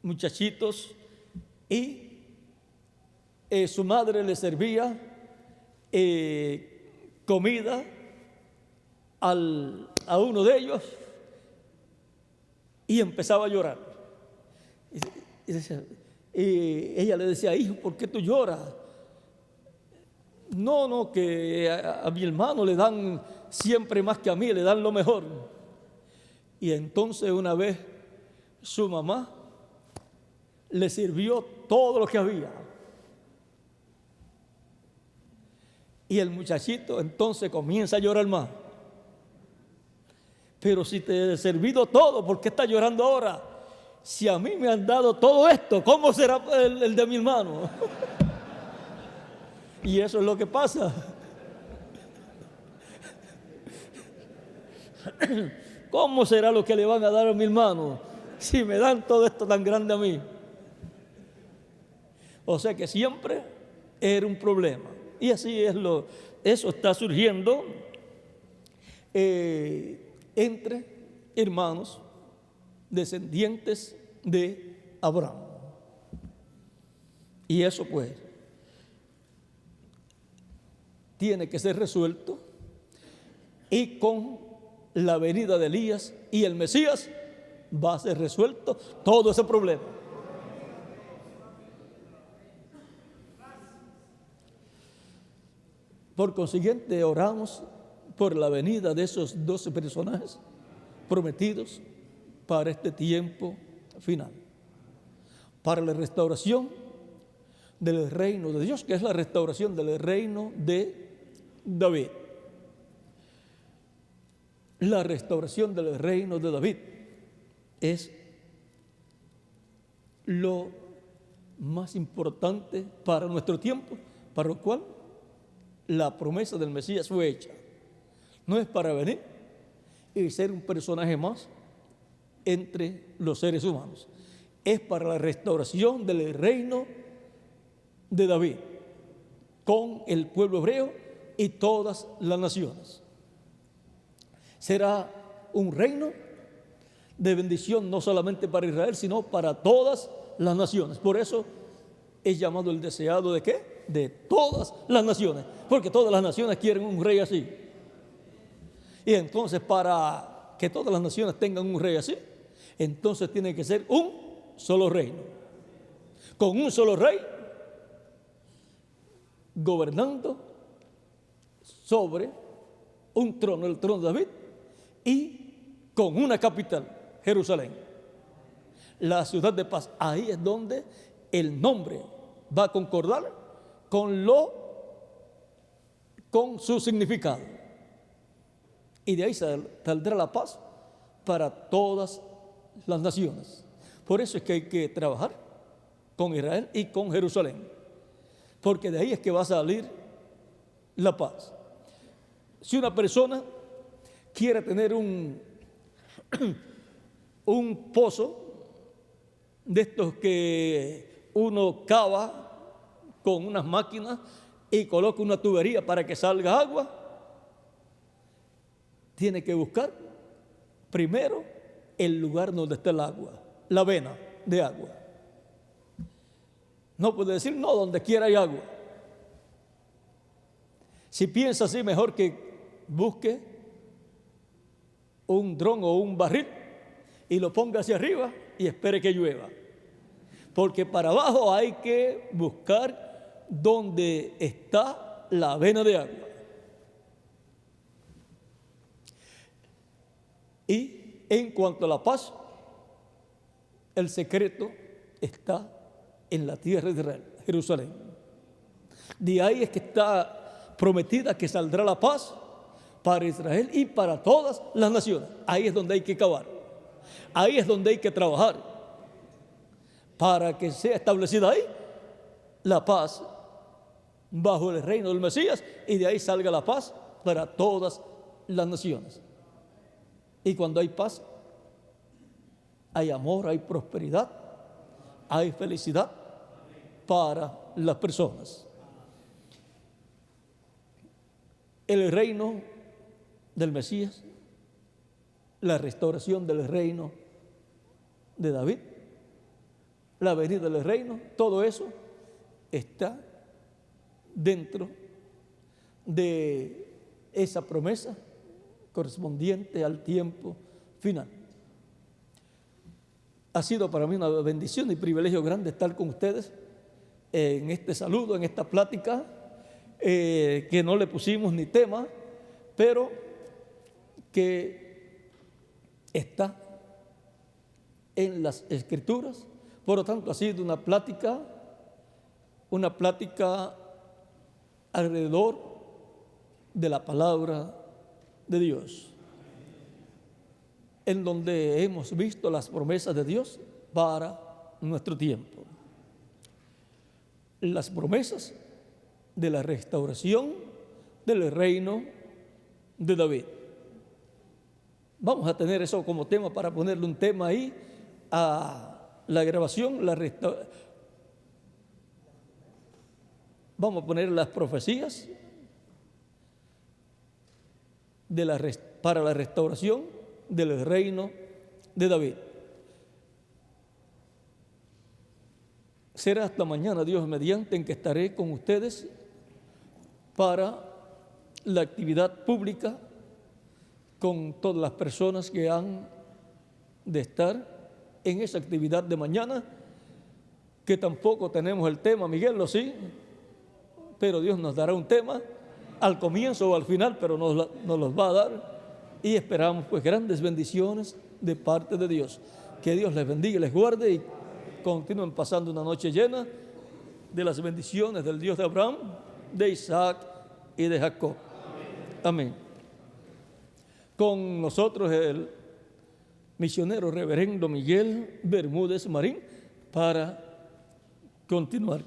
muchachitos y su madre le servía comida a uno de ellos y empezaba a llorar. Y ella le decía: hijo, ¿por qué tú lloras? No, que a mi hermano le dan siempre más que a mí, le dan lo mejor. Y entonces una vez su mamá le sirvió todo lo que había. Y el muchachito entonces comienza a llorar más. Pero si te he servido todo, ¿por qué estás llorando ahora? Si a mí me han dado todo esto, ¿cómo será el de mi hermano? Y eso es lo que pasa. ¿Cómo será lo que le van a dar a mi hermano si me dan todo esto tan grande a mí? O sea que siempre era un problema. Y así es eso está surgiendo entre hermanos descendientes de Abraham. Y eso pues tiene que ser resuelto, y con la venida de Elías y el Mesías va a ser resuelto todo ese problema. Por consiguiente, oramos por la venida de esos 12 personajes prometidos para este tiempo final, para la restauración del reino de Dios, que es la restauración del reino de David. La restauración del reino de David es lo más importante para nuestro tiempo, para lo cual la promesa del Mesías fue hecha. No es para venir y ser un personaje más entre los seres humanos. Es para la restauración del reino de David con el pueblo hebreo y todas las naciones. Será un reino de bendición no solamente para Israel, sino para todas las naciones. Por eso es llamado el deseado ¿de qué? De todas las naciones, porque todas las naciones quieren un rey así. Y entonces, para que todas las naciones tengan un rey así, entonces tiene que ser un solo reino, con un solo rey gobernando sobre un trono, el trono de David, y con una capital, Jerusalén, la ciudad de paz. Ahí es donde el nombre va a concordar con su significado, y de ahí saldrá la paz para todas las naciones. Por eso es que hay que trabajar con Israel y con Jerusalén, porque de ahí es que va a salir la paz. Si una persona quiere tener un pozo de estos que uno cava con unas máquinas y coloca una tubería para que salga agua, tiene que buscar primero el lugar donde está el agua, la vena de agua. No puede decir, no, donde quiera hay agua. Si piensa así, mejor que busque un dron o un barril y lo ponga hacia arriba y espere que llueva. Porque para abajo hay que buscar donde está la vena de agua. Y en cuanto a la paz, el secreto está en la tierra de Israel, Jerusalén. De ahí es que está prometida que saldrá la paz para Israel y para todas las naciones. Ahí es donde hay que cavar. Ahí es donde hay que trabajar para que sea establecida ahí la paz bajo el reino del Mesías, y de ahí salga la paz para todas las naciones. Y cuando hay paz, hay amor, hay prosperidad, hay felicidad para las personas. El reino del Mesías, la restauración del reino de David, la venida del reino, todo eso está dentro de esa promesa correspondiente al tiempo final. Ha sido para mí una bendición y privilegio grande estar con ustedes en este saludo, en esta plática, que no le pusimos ni tema, pero que está en las Escrituras. Por lo tanto, ha sido una plática alrededor de la palabra de Dios, en donde hemos visto las promesas de Dios para nuestro tiempo. Las promesas de la restauración del reino de David. Vamos a tener eso como tema para ponerle un tema ahí a la grabación, vamos a poner las profecías para la restauración del reino de David. Será hasta mañana, Dios mediante, en que estaré con ustedes para la actividad pública con todas las personas que han de estar en esa actividad de mañana, que tampoco tenemos el tema, Miguel, ¿lo sí? Pero Dios nos dará un tema al comienzo o al final, pero nos los va a dar, y esperamos pues grandes bendiciones de parte de Dios. Que Dios les bendiga y les guarde y continúen pasando una noche llena de las bendiciones del Dios de Abraham, de Isaac y de Jacob. Amén. Con nosotros el misionero reverendo Miguel Bermúdez Marín para continuar.